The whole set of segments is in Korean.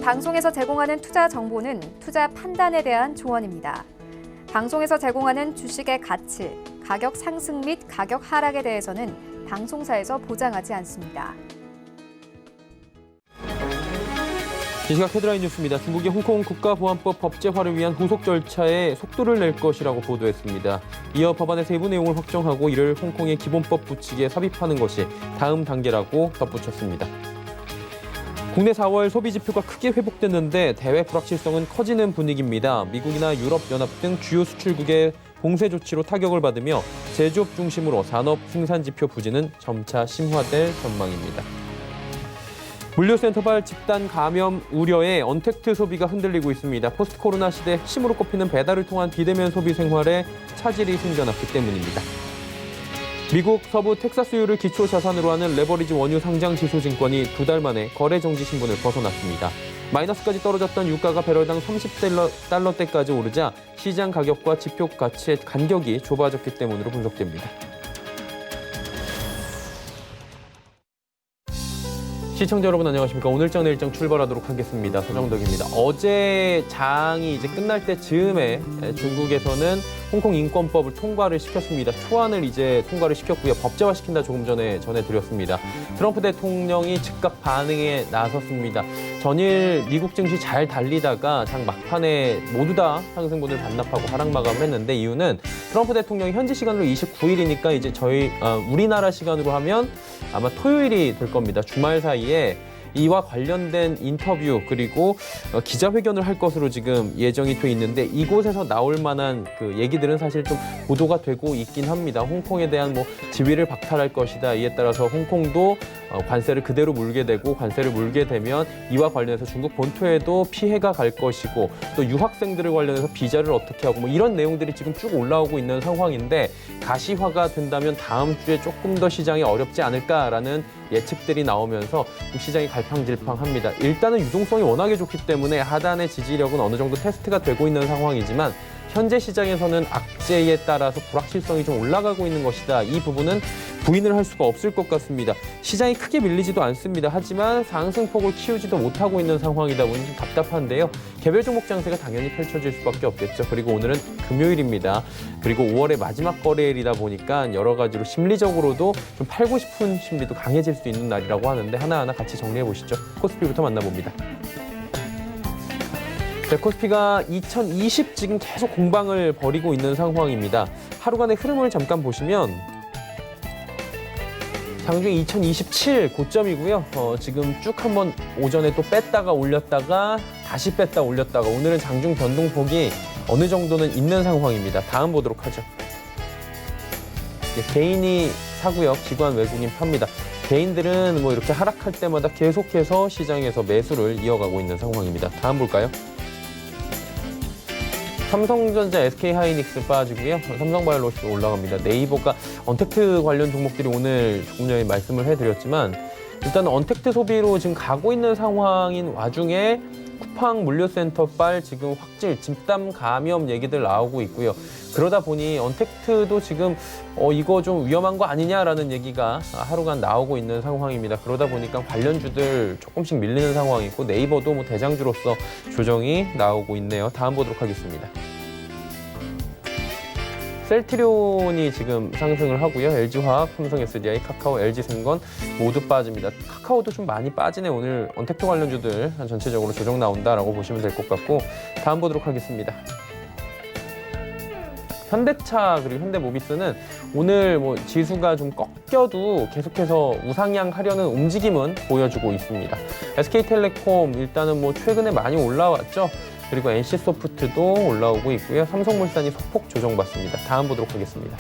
방송에서 제공하는 투자 정보는 투자 판단에 대한 조언입니다. 방송에서 제공하는 주식의 가치, 가격 상승 및 가격 하락에 대해서는 방송사에서 보장하지 않습니다. 이 시각 헤드라인 뉴스입니다. 중국이 홍콩 국가보안법 법제화를 위한 후속 절차에 속도를 낼 것이라고 보도했습니다. 이어 법안의 세부 내용을 확정하고 이를 홍콩의 기본법 부칙에 삽입하는 것이 다음 단계라고 덧붙였습니다. 국내 4월 소비 지표가 크게 회복됐는데 대외 불확실성은 커지는 분위기입니다. 미국이나 유럽연합 등 주요 수출국의 봉쇄 조치로 타격을 받으며 제조업 중심으로 산업 생산 지표 부진은 점차 심화될 전망입니다. 물류센터발 집단 감염 우려에 언택트 소비가 흔들리고 있습니다. 포스트 코로나 시대 핵심으로 꼽히는 배달을 통한 비대면 소비 생활에 차질이 생겨났기 때문입니다. 미국 서부 텍사스주를 기초 자산으로 하는 레버리지 원유 상장 지수증권이 2달 만에 거래 정지 신분을 벗어났습니다. 마이너스까지 떨어졌던 유가가 배럴당 30달러대까지 오르자 시장 가격과 지표 가치의 간격이 좁아졌기 때문으로 분석됩니다. 시청자 여러분 안녕하십니까. 오늘장 일정 출발하도록 하겠습니다. 서정덕입니다. 어제 장이 이제 끝날 때 즈음에 중국에서는 홍콩 인권법을 통과를 시켰습니다. 초안을 이제 통과를 시켰고요. 법제화시킨다 조금 전에 전해드렸습니다. 트럼프 대통령이 즉각 반응에 나섰습니다. 전일 미국 증시 잘 달리다가 장 막판에 모두 다 상승분을 반납하고 하락 마감을 했는데 이유는 트럼프 대통령이 현지 시간으로 29일이니까 이제 우리나라 시간으로 하면 아마 토요일이 될 겁니다. 주말 사이에 이와 관련된 인터뷰 그리고 기자회견을 할 것으로 지금 예정이 돼 있는데 이곳에서 나올 만한 그 얘기들은 사실 좀 보도가 되고 있긴 합니다. 홍콩에 대한 지위를 박탈할 것이다. 이에 따라서 홍콩도 관세를 그대로 물게 되고 관세를 물게 되면 이와 관련해서 중국 본토에도 피해가 갈 것이고 또 유학생들을 관련해서 비자를 어떻게 하고 이런 내용들이 지금 쭉 올라오고 있는 상황인데 가시화가 된다면 다음 주에 조금 더 시장이 어렵지 않을까라는 예측들이 나오면서 시장이 갈팡질팡합니다. 일단은 유동성이 워낙에 좋기 때문에 하단의 지지력은 어느 정도 테스트가 되고 있는 상황이지만 현재 시장에서는 악재에 따라서 불확실성이 좀 올라가고 있는 것이다. 이 부분은 부인을 할 수가 없을 것 같습니다. 시장이 크게 밀리지도 않습니다. 하지만 상승폭을 키우지도 못하고 있는 상황이다 보니 좀 답답한데요. 개별 종목 장세가 당연히 펼쳐질 수밖에 없겠죠. 그리고 오늘은 금요일입니다. 그리고 5월의 마지막 거래일이다 보니까 여러 가지로 심리적으로도 좀 팔고 싶은 심리도 강해질 수 있는 날이라고 하는데 하나하나 같이 정리해 보시죠. 코스피부터 만나봅니다. 네, 코스피가 2020 지금 계속 공방을 벌이고 있는 상황입니다. 하루간의 흐름을 잠깐 보시면 장중에 2027 고점이고요. 지금 쭉 한번 오전에 또 뺐다가 올렸다가 다시 뺐다 올렸다가 오늘은 장중 변동폭이 어느 정도는 있는 상황입니다. 다음 보도록 하죠. 네, 개인이 사고요. 기관 외국인 팝니다. 개인들은 이렇게 하락할 때마다 계속해서 시장에서 매수를 이어가고 있는 상황입니다. 다음 볼까요? 삼성전자, SK하이닉스 빠지고요. 삼성바이오로직도 올라갑니다. 네이버가 언택트 관련 종목들이 오늘 조금 전에 말씀을 해드렸지만 일단 언택트 소비로 지금 가고 있는 상황인 와중에 쿠팡 물류센터발 지금 확질, 집단 감염 얘기들 나오고 있고요. 그러다 보니 언택트도 지금 이거 좀 위험한 거 아니냐라는 얘기가 하루간 나오고 있는 상황입니다. 그러다 보니까 관련주들 조금씩 밀리는 상황이고 네이버도 대장주로서 조정이 나오고 있네요. 다음 보도록 하겠습니다. 셀트리온이 지금 상승을 하고요. LG화학, 삼성SDI, 카카오, LG생건 모두 빠집니다. 카카오도 좀 많이 빠지네. 오늘 언택트 관련주들 전체적으로 조정 나온다라고 보시면 될 것 같고 다음 보도록 하겠습니다. 현대차 그리고 현대모비스는 오늘 지수가 좀 꺾여도 계속해서 우상향하려는 움직임은 보여주고 있습니다. SK텔레콤 일단은 최근에 많이 올라왔죠. 그리고 NC소프트도 올라오고 있고요. 삼성물산이 소폭 조정받습니다. 다음 보도록 하겠습니다.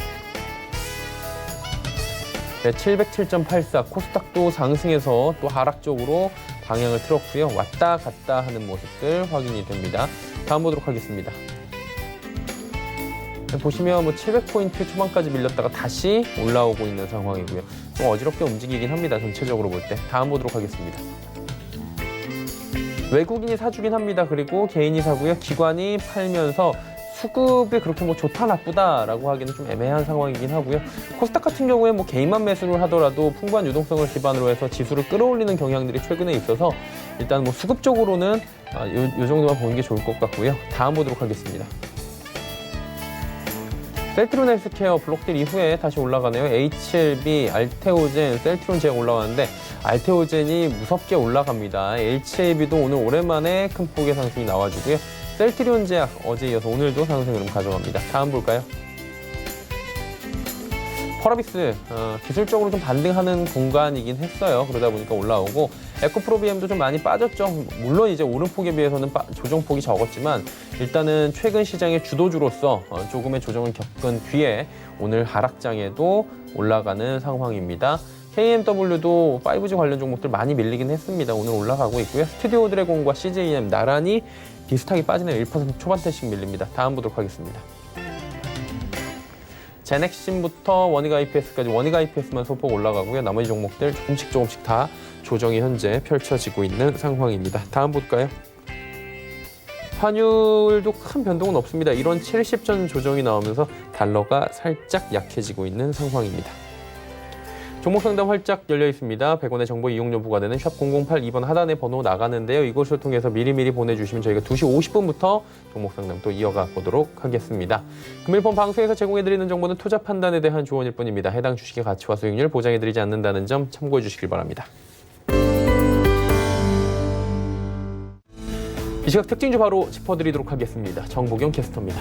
네, 707.84 코스닥도 상승해서 또 하락 쪽으로 방향을 틀었고요. 왔다 갔다 하는 모습들 확인이 됩니다. 다음 보도록 하겠습니다. 보시면 700포인트 초반까지 밀렸다가 다시 올라오고 있는 상황이고요. 좀 어지럽게 움직이긴 합니다. 전체적으로 볼 때. 다음 보도록 하겠습니다. 외국인이 사주긴 합니다. 그리고 개인이 사고요. 기관이 팔면서 수급이 그렇게 좋다 나쁘다라고 하기는 좀 애매한 상황이긴 하고요. 코스닥 같은 경우에 개인만 매수를 하더라도 풍부한 유동성을 기반으로 해서 지수를 끌어올리는 경향들이 최근에 있어서 일단 뭐 수급적으로는 요 정도만 보는 게 좋을 것 같고요. 다음 보도록 하겠습니다. 셀트리온 헬스케어 블록딜 이후에 다시 올라가네요. HLB, 알테오젠, 셀트리온 제약 올라가는데 알테오젠이 무섭게 올라갑니다. HLB도 오늘 오랜만에 큰 폭의 상승이 나와주고요. 셀트리온 제약 어제 이어서 오늘도 상승 흐름 가져갑니다. 다음 볼까요? 펄어비스 기술적으로 좀 반등하는 공간이긴 했어요. 그러다 보니까 올라오고 에코프로비엠도 좀 많이 빠졌죠. 물론 이제 오름폭에 비해서는 조정폭이 적었지만 일단은 최근 시장의 주도주로서 조금의 조정을 겪은 뒤에 오늘 하락장에도 올라가는 상황입니다. KMW도 5G 관련 종목들 많이 밀리긴 했습니다. 오늘 올라가고 있고요. 스튜디오 드래곤과 CJM 나란히 비슷하게 빠지는 1% 초반대씩 밀립니다. 다음 보도록 하겠습니다. 제넥신부터 원익 IPS까지 원익 IPS만 소폭 올라가고요. 나머지 종목들 조금씩 다 조정이 현재 펼쳐지고 있는 상황입니다. 다음 볼까요? 환율도 큰 변동은 없습니다. 1원 70전 조정이 나오면서 달러가 살짝 약해지고 있는 상황입니다. 종목 상담 활짝 열려 있습니다. 100원의 정보 이용료 부과되는 샵 0082번 하단의 번호 나가는데요. 이것을 통해서 미리미리 보내주시면 저희가 2시 50분부터 종목 상담 또 이어가 보도록 하겠습니다. 금일본 방송에서 제공해드리는 정보는 투자 판단에 대한 조언일 뿐입니다. 해당 주식의 가치와 수익률 보장해드리지 않는다는 점 참고해 주시길 바랍니다. 이 시각 특징주 바로 짚어드리도록 하겠습니다. 정보경 캐스터입니다.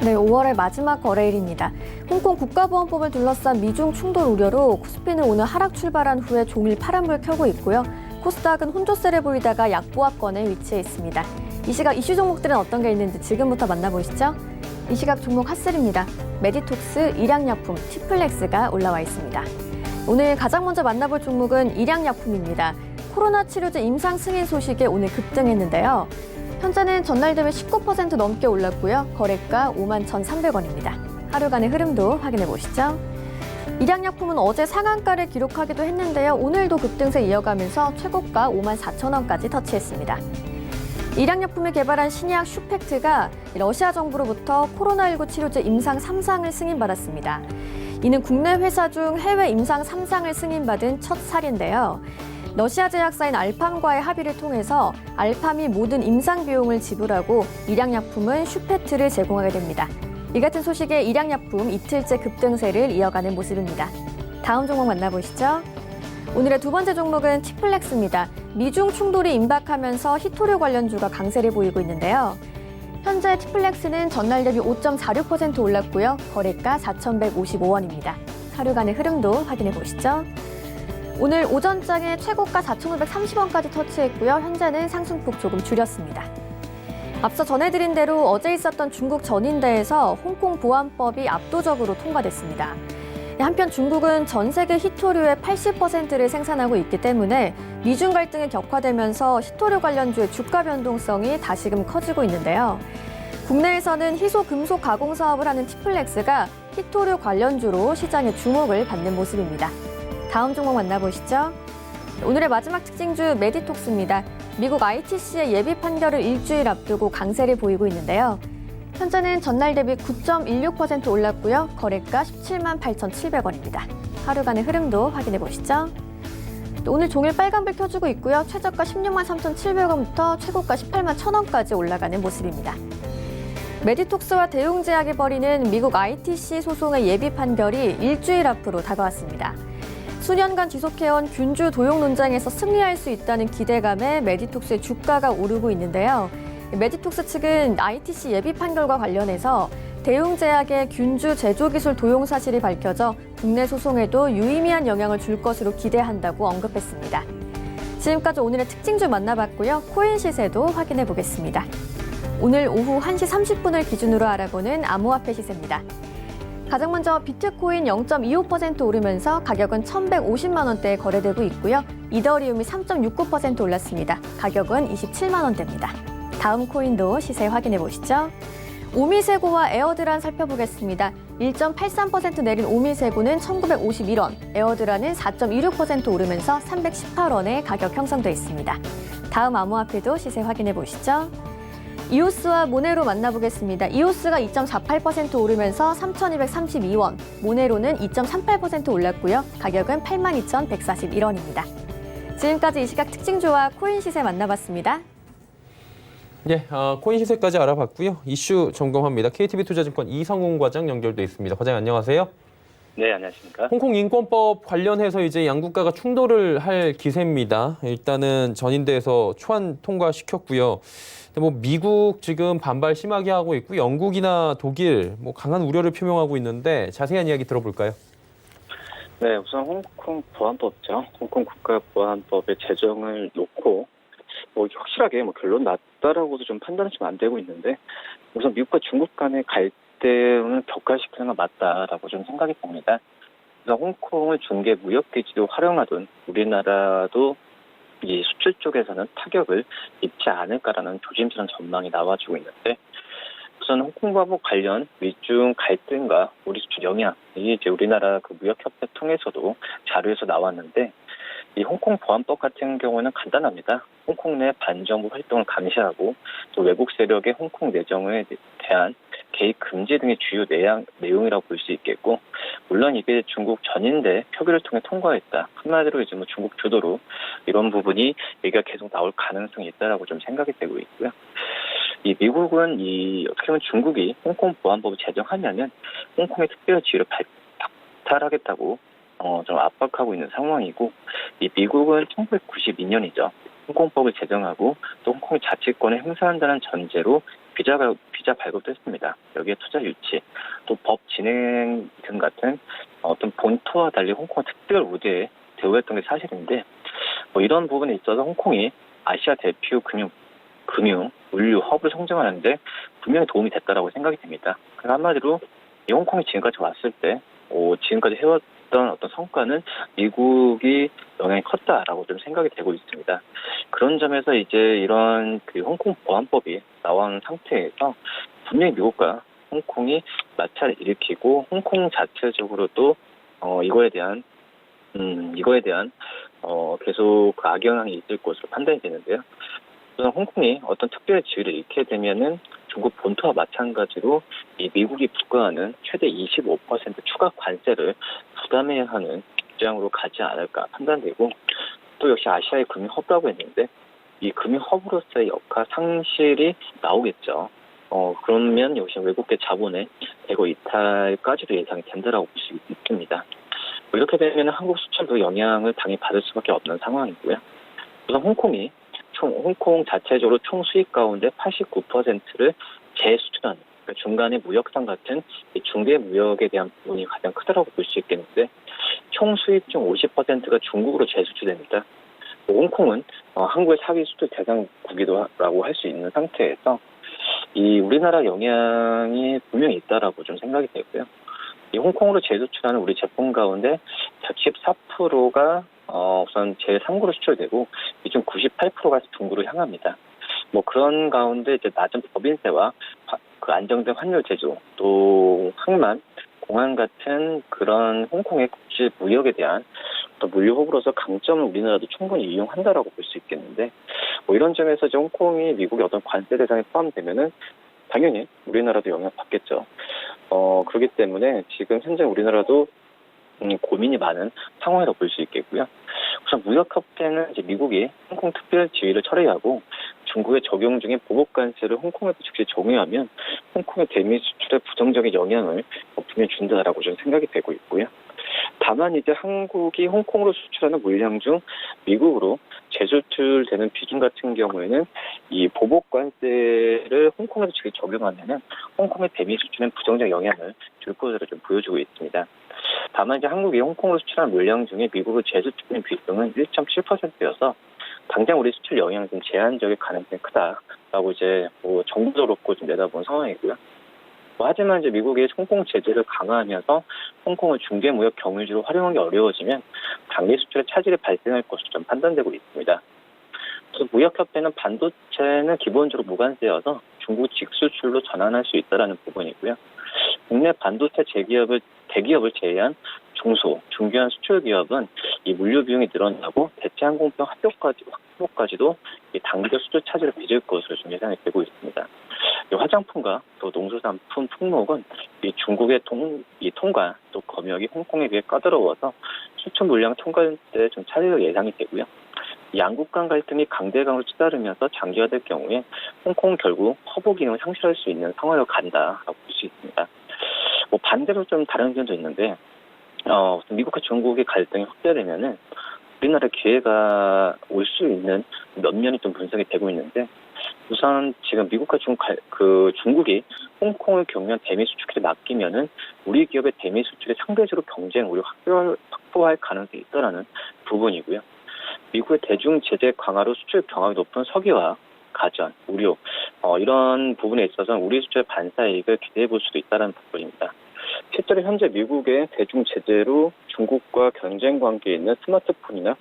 네, 5월의 마지막 거래일입니다. 홍콩 국가보안법을 둘러싼 미중 충돌 우려로 코스피는 오늘 하락 출발한 후에 종일 파란불 켜고 있고요. 코스닥은 혼조세를 보이다가 약보합권에 위치해 있습니다. 이 시각 이슈 종목들은 어떤 게 있는지 지금부터 만나보시죠. 이 시각 종목 핫셀입니다. 메디톡스, 일양약품, 티플렉스가 올라와 있습니다. 오늘 가장 먼저 만나볼 종목은 일양약품입니다. 코로나 치료제 임상 승인 소식에 오늘 급등했는데요. 현재는 전날 대비 19% 넘게 올랐고요. 거래가 51,300원입니다. 하루간의 흐름도 확인해 보시죠. 일양약품은 어제 상한가를 기록하기도 했는데요. 오늘도 급등세 이어가면서 최고가 54,000원까지 터치했습니다. 일양약품이 개발한 신약 슈펙트가 러시아 정부로부터 코로나19 치료제 임상 3상을 승인받았습니다. 이는 국내 회사 중 해외 임상 3상을 승인받은 첫 사례인데요. 러시아 제약사인 알팜과의 합의를 통해서 알팜이 모든 임상 비용을 지불하고 일양약품은 슈페트를 제공하게 됩니다. 이 같은 소식에 일양약품 이틀째 급등세를 이어가는 모습입니다. 다음 종목 만나보시죠. 오늘의 두 번째 종목은 티플렉스입니다. 미중 충돌이 임박하면서 히토류 관련주가 강세를 보이고 있는데요. 현재 티플렉스는 전날 대비 5.46% 올랐고요. 거래가 4,155원입니다. 하루간의 흐름도 확인해 보시죠. 오늘 오전장에 최고가 4,530원까지 터치했고요. 현재는 상승폭 조금 줄였습니다. 앞서 전해드린 대로 어제 있었던 중국 전인대에서 홍콩 보안법이 압도적으로 통과됐습니다. 한편 중국은 전 세계 히토류의 80%를 생산하고 있기 때문에 미중 갈등이 격화되면서 히토류 관련주의 주가 변동성이 다시금 커지고 있는데요. 국내에서는 희소 금속 가공 사업을 하는 티플렉스가 히토류 관련주로 시장의 주목을 받는 모습입니다. 다음 종목 만나보시죠. 오늘의 마지막 특징주 메디톡스입니다. 미국 ITC의 예비 판결을 일주일 앞두고 강세를 보이고 있는데요. 현재는 전날 대비 9.16% 올랐고요. 거래가 17만 8,700원입니다. 하루간의 흐름도 확인해 보시죠. 오늘 종일 빨간불 켜주고 있고요. 최저가 16만 3,700원부터 최고가 18만 1,000원까지 올라가는 모습입니다. 메디톡스와 대웅제약이 벌이는 미국 ITC 소송의 예비 판결이 일주일 앞으로 다가왔습니다. 수년간 지속해온 균주 도용 논쟁에서 승리할 수 있다는 기대감에 메디톡스의 주가가 오르고 있는데요. 메디톡스 측은 ITC 예비 판결과 관련해서 대웅제약의 균주 제조기술 도용 사실이 밝혀져 국내 소송에도 유의미한 영향을 줄 것으로 기대한다고 언급했습니다. 지금까지 오늘의 특징주 만나봤고요. 코인 시세도 확인해 보겠습니다. 오늘 오후 1시 30분을 기준으로 알아보는 암호화폐 시세입니다. 가장 먼저 비트코인 0.25% 오르면서 가격은 1,150만 원대에 거래되고 있고요. 이더리움이 3.69% 올랐습니다. 가격은 27만 원대입니다. 다음 코인도 시세 확인해 보시죠. 오미세고와 에어드란 살펴보겠습니다. 1.83% 내린 오미세고는 1,951원, 에어드란은 4.26% 오르면서 318원에 가격 형성돼 있습니다. 다음 암호화폐도 시세 확인해 보시죠. 이오스와 모네로 만나보겠습니다. 이오스가 2.48% 오르면서 3,232원, 모네로는 2.38% 올랐고요. 가격은 82,141원입니다. 지금까지 이 시각 특징주와 코인 시세 만나봤습니다. 네, 코인 시세까지 알아봤고요. 이슈 점검합니다. KTB투자증권 이성훈 과장 연결돼 있습니다. 과장님 안녕하세요. 네, 안녕하십니까. 홍콩 인권법 관련해서 이제 양국가가 충돌을 할 기세입니다. 일단은 전인대에서 초안 통과시켰고요. 근데 뭐 미국 지금 반발 심하게 하고 있고 영국이나 독일 뭐 강한 우려를 표명하고 있는데 자세한 이야기 들어볼까요? 네, 우선 홍콩 보안법죠. 홍콩 국가보안법의 제정을 놓고 확실하게 결론 났다라고도 좀 판단은 좀 안 되고 있는데 우선 미국과 중국 간의 갈등을 격화시키는 건 맞다라고 좀 생각이 듭니다. 그래서 홍콩을 중개 무역기지로 활용하던 우리나라도 이 수출 쪽에서는 타격을 입지 않을까라는 조심스러운 전망이 나와주고 있는데 우선 홍콩과목 관련 미중 갈등과 우리 수출 영향 이게 우리나라 그 무역협회 통해서도 자료에서 나왔는데 이 홍콩 보안법 같은 경우는 간단합니다. 홍콩 내 반정부 활동을 감시하고 또 외국 세력의 홍콩 내정에 대한 개입 금지 등의 주요 내용이라고 볼 수 있겠고 물론 이게 중국 전인대 표기를 통해 통과했다. 한마디로 이제 중국 주도로 이런 부분이 얘기가 계속 나올 가능성이 있다라고 좀 생각이 되고 있고요. 이 미국은 어떻게 보면 중국이 홍콩 보안법을 제정하면은 홍콩의 특별 지위를 박탈하겠다고 좀 압박하고 있는 상황이고 이 미국은 1992년이죠. 홍콩법을 제정하고 또 홍콩의 자치권을 행사한다는 전제로 비자 발급도 했습니다. 여기에 투자 유치, 또 법 진행 등 같은 어떤 본토와 달리 홍콩 특별 우대에 대우했던 게 사실인데 이런 부분에 있어서 홍콩이 아시아 대표 금융, 물류, 허브를 성장하는데 분명히 도움이 됐다라고 생각이 됩니다. 그래서 한마디로 이 홍콩이 지금까지 왔을 때 지금까지 해왔던 어떤 성과는 미국이 영향이 컸다라고 좀 생각이 되고 있습니다. 그런 점에서 이제 이런 그 홍콩 보안법이 나온 상태에서 분명히 미국과 홍콩이 마찰을 일으키고 홍콩 자체적으로도 이거에 대한 계속 그 악영향이 있을 것으로 판단이 되는데요. 우선 홍콩이 어떤 특별 지위를 잃게 되면은 중국 본토와 마찬가지로 이 미국이 부과하는 최대 25% 추가 관세를 부담해야 하는 입장으로 가지 않을까 판단되고 또 역시 아시아의 금융 허브라고 했는데 이 금융 허브로서의 역할 상실이 나오겠죠. 그러면 역시 외국계 자본의 대거 이탈까지도 예상이 된다라고 볼 수 있습니다. 이렇게 되면 한국 수출도 영향을 당연히 받을 수밖에 없는 상황이고요. 우선 홍콩 자체적으로 총 수입 가운데 89%를 재수출하는 그러니까 중간에 무역상 같은 중개 무역에 대한 부분이 가장 크다라고 볼 수 있겠는데 총 수입 중 50%가 중국으로 재수출됩니다. 홍콩은 한국의 사기 수출 대상국이라고 할 수 있는 상태에서 이 우리나라 영향이 분명히 있다라고 좀 생각이 되고요. 이 홍콩으로 재수출하는 우리 제품 가운데 114%가 우선 제3구로 수출되고 이 중 98%가 중구로 향합니다. 그런 가운데 이제 낮은 법인세와 그 안정된 환율 제조, 또 항만, 공항 같은 그런 홍콩의 국제 무역에 대한 또 물류 허브로서 강점을 우리나라도 충분히 이용한다라고 볼 수 있겠는데 이런 점에서 이제 홍콩이 미국의 어떤 관세 대상에 포함되면은 당연히 우리나라도 영향받겠죠. 그렇기 때문에 지금 현재 우리나라도 고민이 많은 상황이라고 볼 수 있겠고요. 우선 무역협회는 이제 미국이 홍콩 특별 지위를 철회하고 중국에 적용 중인 보복관세를 홍콩에도 즉시 적용하면 홍콩의 대미 수출에 부정적인 영향을 분명히 준다라고 좀 생각이 되고 있고요. 다만 이제 한국이 홍콩으로 수출하는 물량 중 미국으로 재수출되는 비중 같은 경우에는 이 보복관세를 홍콩에도 즉시 적용하면은 홍콩의 대미 수출에 부정적 영향을 줄 것으로 좀 보여주고 있습니다. 다만 이제 한국이 홍콩으로 수출하는 물량 중에 미국의 재수출된 비중은 1.7%여서 당장 우리 수출 영향은 좀 제한적일 가능성이 크다라고 이제 정부도 그렇고 좀 내다본 상황이고요. 하지만 이제 미국이 홍콩 제재를 강화하면서 홍콩을 중개무역 경유지로 활용하기 어려워지면 당기 수출에 차질이 발생할 것으로 좀 판단되고 있습니다. 그래서 무역협회는 반도체는 기본적으로 무관세여서 중국 직수출로 전환할 수 있다는 부분이고요. 국내 반도체 대기업을 제외한 중소기업 수출 기업은 이 물류 비용이 늘어나고 대체 항공편 확보까지도 이 단기적 수출 차질을 빚을 것으로 좀 예상이 되고 있습니다. 이 화장품과 또 농수산품 품목은 이 중국의 통관 또 검역이 홍콩에 비해 까다로워서 수출 물량 통관 때 좀 차질이 예상이 되고요. 양국 간 갈등이 강대강으로 치달으면서 장기화될 경우에 홍콩은 결국 허브 기능을 상실할 수 있는 상황으로 간다라고 볼 수 있습니다. 뭐 반대로 좀 다른 의견도 있는데 미국과 중국의 갈등이 확대되면은 우리나라 기회가 올 수 있는 몇 면이 좀 분석이 되고 있는데 우선 지금 미국과 중국이 홍콩을 경유한 대미 수출을 맡기면은 우리 기업의 대미 수출이 상대적으로 경쟁 우위 확보할 가능성이 있다라는 부분이고요. 미국의 대중 제재 강화로 수출 경합이 높은 석유와 가전, 의료 이런 부분에 있어서는 우리 수출의 반사이익을 기대해 볼 수도 있다는 부분입니다. 실제로 현재 미국의 대중 제재로 중국과 경쟁 관계에 있는 스마트폰이나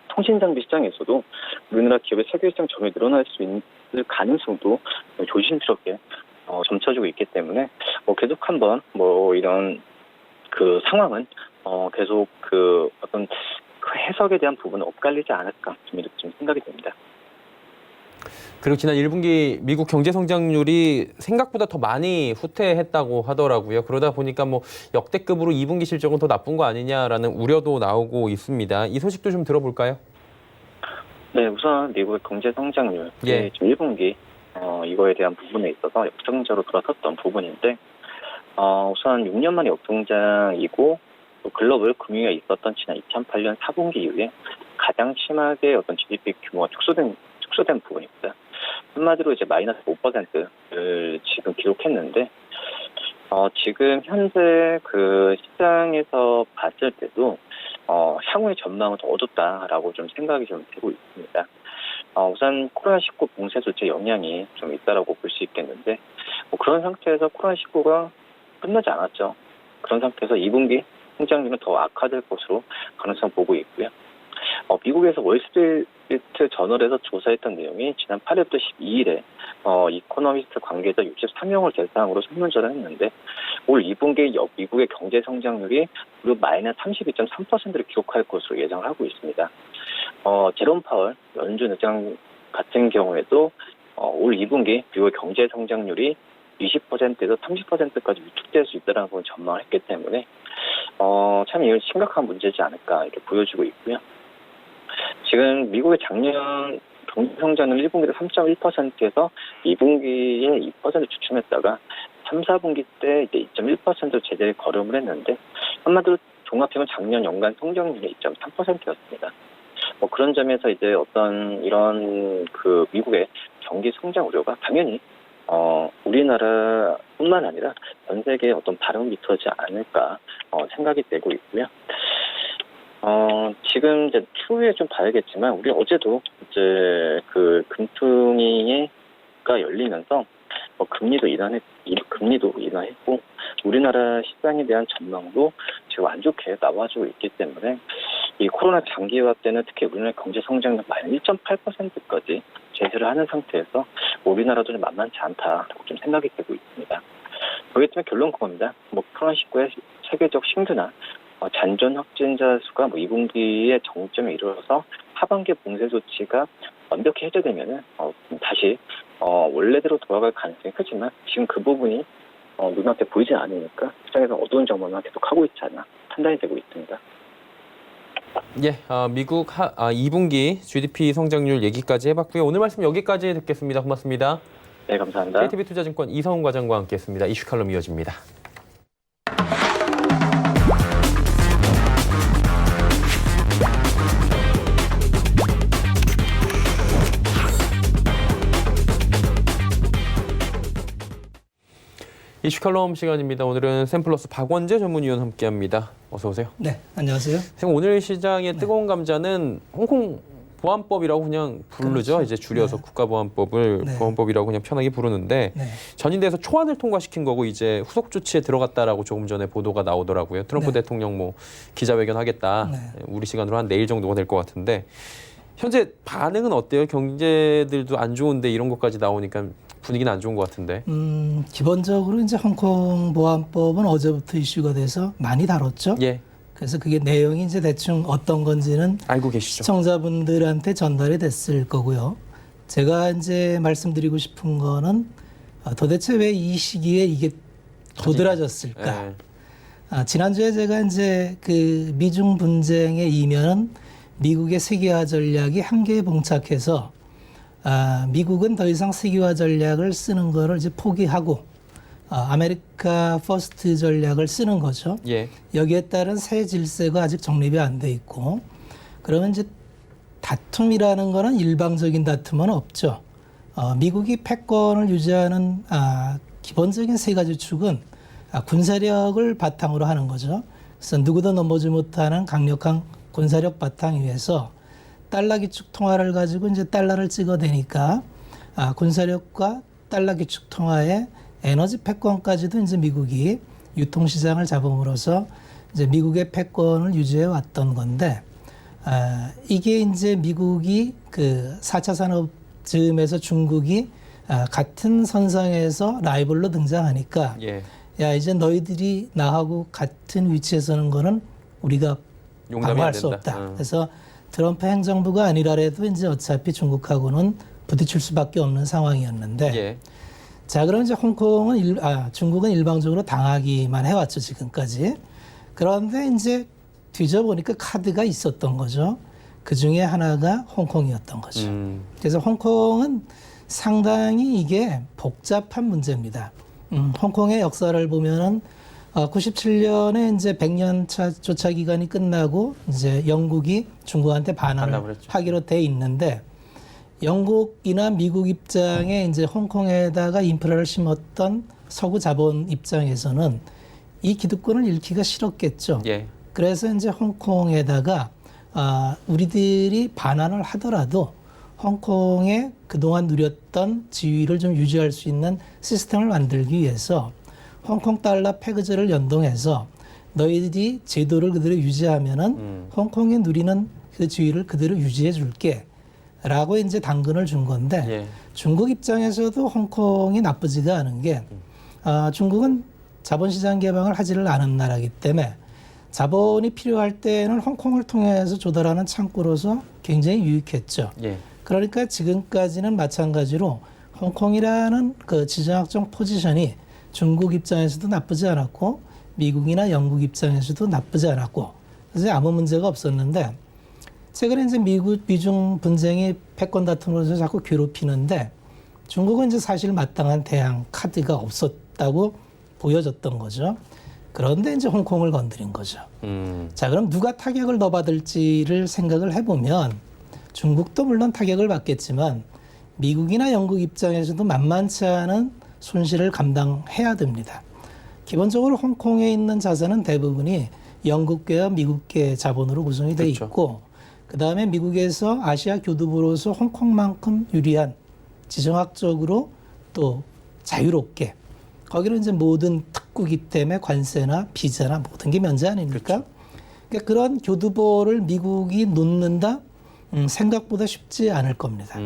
통신 장비 시장에서도 우리나라 기업의 세계 시장 점유율이 늘어날 수 있는 가능성도 조심스럽게 점쳐지고 있기 때문에 계속 한번 이런 그 상황은 계속 그 어떤 그 해석에 대한 부분은 엇갈리지 않을까 좀 이렇게 좀 생각이 됩니다. 그리고 지난 1분기 미국 경제 성장률이 생각보다 더 많이 후퇴했다고 하더라고요. 그러다 보니까 뭐 역대급으로 2분기 실적은 더 나쁜 거 아니냐라는 우려도 나오고 있습니다. 이 소식도 좀 들어볼까요? 네, 우선 미국의 경제 성장률, 예. 지금 1분기 이거에 대한 부분에 있어서 역성장으로 돌아섰던 부분인데 우선 6년 만에 역성장이고 또 글로벌 금융위기가 있었던 지난 2008년 4분기 이후에 가장 심하게 어떤 GDP 규모가 축소된 부분입니다. 한마디로 이제 마이너스 5%를 지금 기록했는데 지금 현재 그 시장에서 봤을 때도 향후의 전망은 더 어둡다라고 좀 생각이 좀 되고 있습니다. 우선 코로나19 봉쇄 조치 영향이 좀 있다라고 볼 수 있겠는데 그런 상태에서 코로나19가 끝나지 않았죠. 그런 상태에서 2분기 성장률은 더 악화될 것으로 가능성 보고 있고요. 미국에서 월스트리트 저널에서 조사했던 내용이 지난 8일부터 12일에 이코노미스트 관계자 63명을 대상으로 설문조사를 했는데 올 2분기 미국의 경제 성장률이 무려 마이너스 32.3%를 기록할 것으로 예상을 하고 있습니다. 제롬 파월 연준 의장 같은 경우에도 올 2분기 미국의 경제 성장률이 20%에서 30%까지 위축될 수 있다는 걸 전망을 했기 때문에 참 이건 심각한 문제지 않을까 이렇게 보여지고 있고요. 지금 미국의 작년 경제 성장률 1분기에 3.1%에서 2분기에 2% 주춤했다가 3, 4분기 때 이제 2.1%로 제대로 걸음을 했는데 한마디로 종합해보면 작년 연간 성장률이 2.3%였습니다. 그런 점에서 이제 어떤 이런 그 미국의 경기 성장 우려가 당연히 우리나라뿐만 아니라 전 세계에 어떤 바람이 터지지 않을까 생각이 되고 있고요. 지금 이제 추후에 좀 봐야겠지만 우리 어제도 이제 그 금통위가 열리면서 금리도 인하했고 우리나라 시장에 대한 전망도 지금 안 좋게 나와주고 있기 때문에 이 코로나 장기화 때는 특히 우리나라 경제 성장률 마이너스 1.8%까지 제재를 하는 상태에서 우리나라도 좀 만만치 않다라고 좀 생각이 되고 있습니다. 그렇기 때문에 결론 그겁니다. 코로나19의 세계적 심드나 잔존 확진자 수가 2분기에 정점에 이르러서 하반기 봉쇄 조치가 완벽히 해제되면은 다시 원래대로 돌아갈 가능성이 크지만 지금 그 부분이 눈앞에 보이지 않으니까 시장에서 어두운 전망만 계속 하고 있지 않나 판단이 되고 있습니다. 예, 미국 2분기 GDP 성장률 얘기까지 해봤고요. 오늘 말씀 여기까지 듣겠습니다. 고맙습니다. 네, 감사합니다. KTB투자증권 이성훈 과장과 함께했습니다. 이슈 칼럼 이어집니다. 이슈 칼럼 시간입니다. 오늘은 샘플러스 박원재 전문위원 함께합니다. 어서 오세요. 네, 안녕하세요. 지금 오늘 시장의 뜨거운 감자는 홍콩 보안법이라고 그냥 부르죠. 그렇죠. 이제 줄여서 네. 국가보안법을 네. 보안법이라고 그냥 편하게 부르는데 네. 전인대에서 초안을 통과시킨 거고 이제 후속 조치에 들어갔다라고 조금 전에 보도가 나오더라고요. 트럼프 네. 대통령 기자회견 하겠다. 네. 우리 시간으로 한 내일 정도가 될 것 같은데 현재 반응은 어때요? 경제들도 안 좋은데 이런 것까지 나오니까 분위기는 안 좋은 것 같은데. 기본적으로 이제 홍콩 보안법은 어제부터 이슈가 돼서 많이 다뤘죠. 예, 그래서 그게 내용이 이제 대충 어떤 건지는 알고 계시죠? 시청자분들한테 전달이 됐을 거고요. 제가 이제 말씀드리고 싶은 거는 도대체 왜 이 시기에 이게 도드라졌을까? 예. 지난주에 제가 이제 그 미중 분쟁의 이면은 미국의 세계화 전략이 한계에 봉착해서 미국은 더 이상 세계화 전략을 쓰는 거를 이제 포기하고 아메리카 퍼스트 전략을 쓰는 거죠. 예. 여기에 따른 새 질서가 아직 정립이 안 돼 있고 그러면 이제 다툼이라는 거는 일방적인 다툼은 없죠. 미국이 패권을 유지하는 기본적인 세 가지 축은 군사력을 바탕으로 하는 거죠. 그래서 누구도 넘보지 못하는 강력한 군사력 바탕 위에서 달러 기축 통화를 가지고 이제 달러를 찍어대니까 군사력과 달러 기축 통화의 에너지 패권까지도 이제 미국이 유통시장을 잡음으로써 이제 미국의 패권을 유지해 왔던 건데 이게 이제 미국이 그 4차 산업 즈음에서 중국이 같은 선상에서 라이벌로 등장하니까 예. 야 이제 너희들이 나하고 같은 위치에 서는 거는 우리가 용납이 안 방어할 수 된다. 없다. 그래서 트럼프 행정부가 아니라래도 이제 어차피 중국하고는 부딪힐 수밖에 없는 상황이었는데 예. 자 그럼 이제 홍콩은 중국은 일방적으로 당하기만 해왔죠 지금까지. 그런데 이제 뒤져보니까 카드가 있었던 거죠. 그 중에 하나가 홍콩이었던 거죠. 그래서 홍콩은 상당히 이게 복잡한 문제입니다. 홍콩의 역사를 보면은 97년에 이제 100년차 조차 기간이 끝나고 이제 영국이 중국한테 반환을 했죠. 하기로 돼 있는데 영국이나 미국 입장에 이제 홍콩에다가 인프라를 심었던 서구 자본 입장에서는 이 기득권을 잃기가 싫었겠죠. 예. 그래서 이제 홍콩에다가 우리들이 반환을 하더라도 홍콩에 그동안 누렸던 지위를 좀 유지할 수 있는 시스템을 만들기 위해서 홍콩 달러 패거제를 연동해서 너희들이 제도를 그대로 유지하면은 홍콩이 누리는 그 지위를 그대로 유지해 줄게 라고 이제 당근을 준 건데 예. 중국 입장에서도 홍콩이 나쁘지가 않은 게 중국은 자본시장 개방을 하지를 않은 나라이기 때문에 자본이 필요할 때는 홍콩을 통해서 조달하는 창구로서 굉장히 유익했죠. 예. 그러니까 지금까지는 마찬가지로 홍콩이라는 그 지정학적 포지션이 중국 입장에서도 나쁘지 않았고 미국이나 영국 입장에서도 나쁘지 않았고 그래서 아무 문제가 없었는데 최근에 이제 미중 분쟁이 패권 다툼으로서 자꾸 괴롭히는데 중국은 이제 사실 마땅한 대항 카드가 없었다고 보여졌던 거죠. 그런데 이제 홍콩을 건드린 거죠. 자, 그럼 누가 타격을 더 받을지를 생각을 해보면 중국도 물론 타격을 받겠지만 미국이나 영국 입장에서도 만만치 않은 손실을 감당해야 됩니다. 기본적으로 홍콩에 있는 자산은 대부분이 영국계와 미국계 자본으로 구성이 돼 그렇죠. 있고 그다음에 미국에서 아시아 교두보로서 홍콩만큼 유리한 지정학적으로 또 자유롭게 거기는 이제 모든 특구기 때문에 관세나 비자나 모든 게 면제 아닙니까? 그렇죠. 그러니까 그런 교두보를 미국이 놓는다? 생각보다 쉽지 않을 겁니다.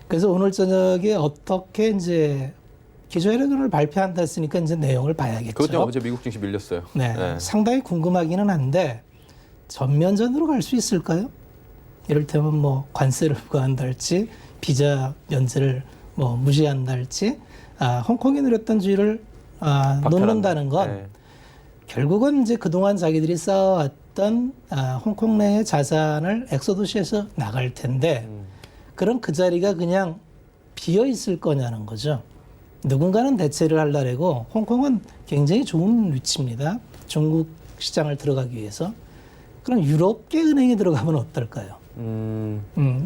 그래서 오늘 저녁에 어떻게 이제 기조회견을 발표한다 했으니까 이제 내용을 봐야겠죠. 그것 때문에 어제 미국 증시 밀렸어요. 네, 네. 상당히 궁금하기는 한데 전면전으로 갈 수 있을까요? 이를테면 뭐 관세를 부과한달지 비자 면제를 뭐 무시한달지 홍콩이 누렸던 지위를 놓는다는 건 네. 결국은 이제 그동안 자기들이 쌓아왔던 홍콩 내의 자산을 엑소도시에서 나갈 텐데 그럼 그 자리가 그냥 비어 있을 거냐는 거죠. 누군가는 대체를 하려고 홍콩은 굉장히 좋은 위치입니다. 중국 시장을 들어가기 위해서. 그럼 유럽계 은행이 들어가면 어떨까요?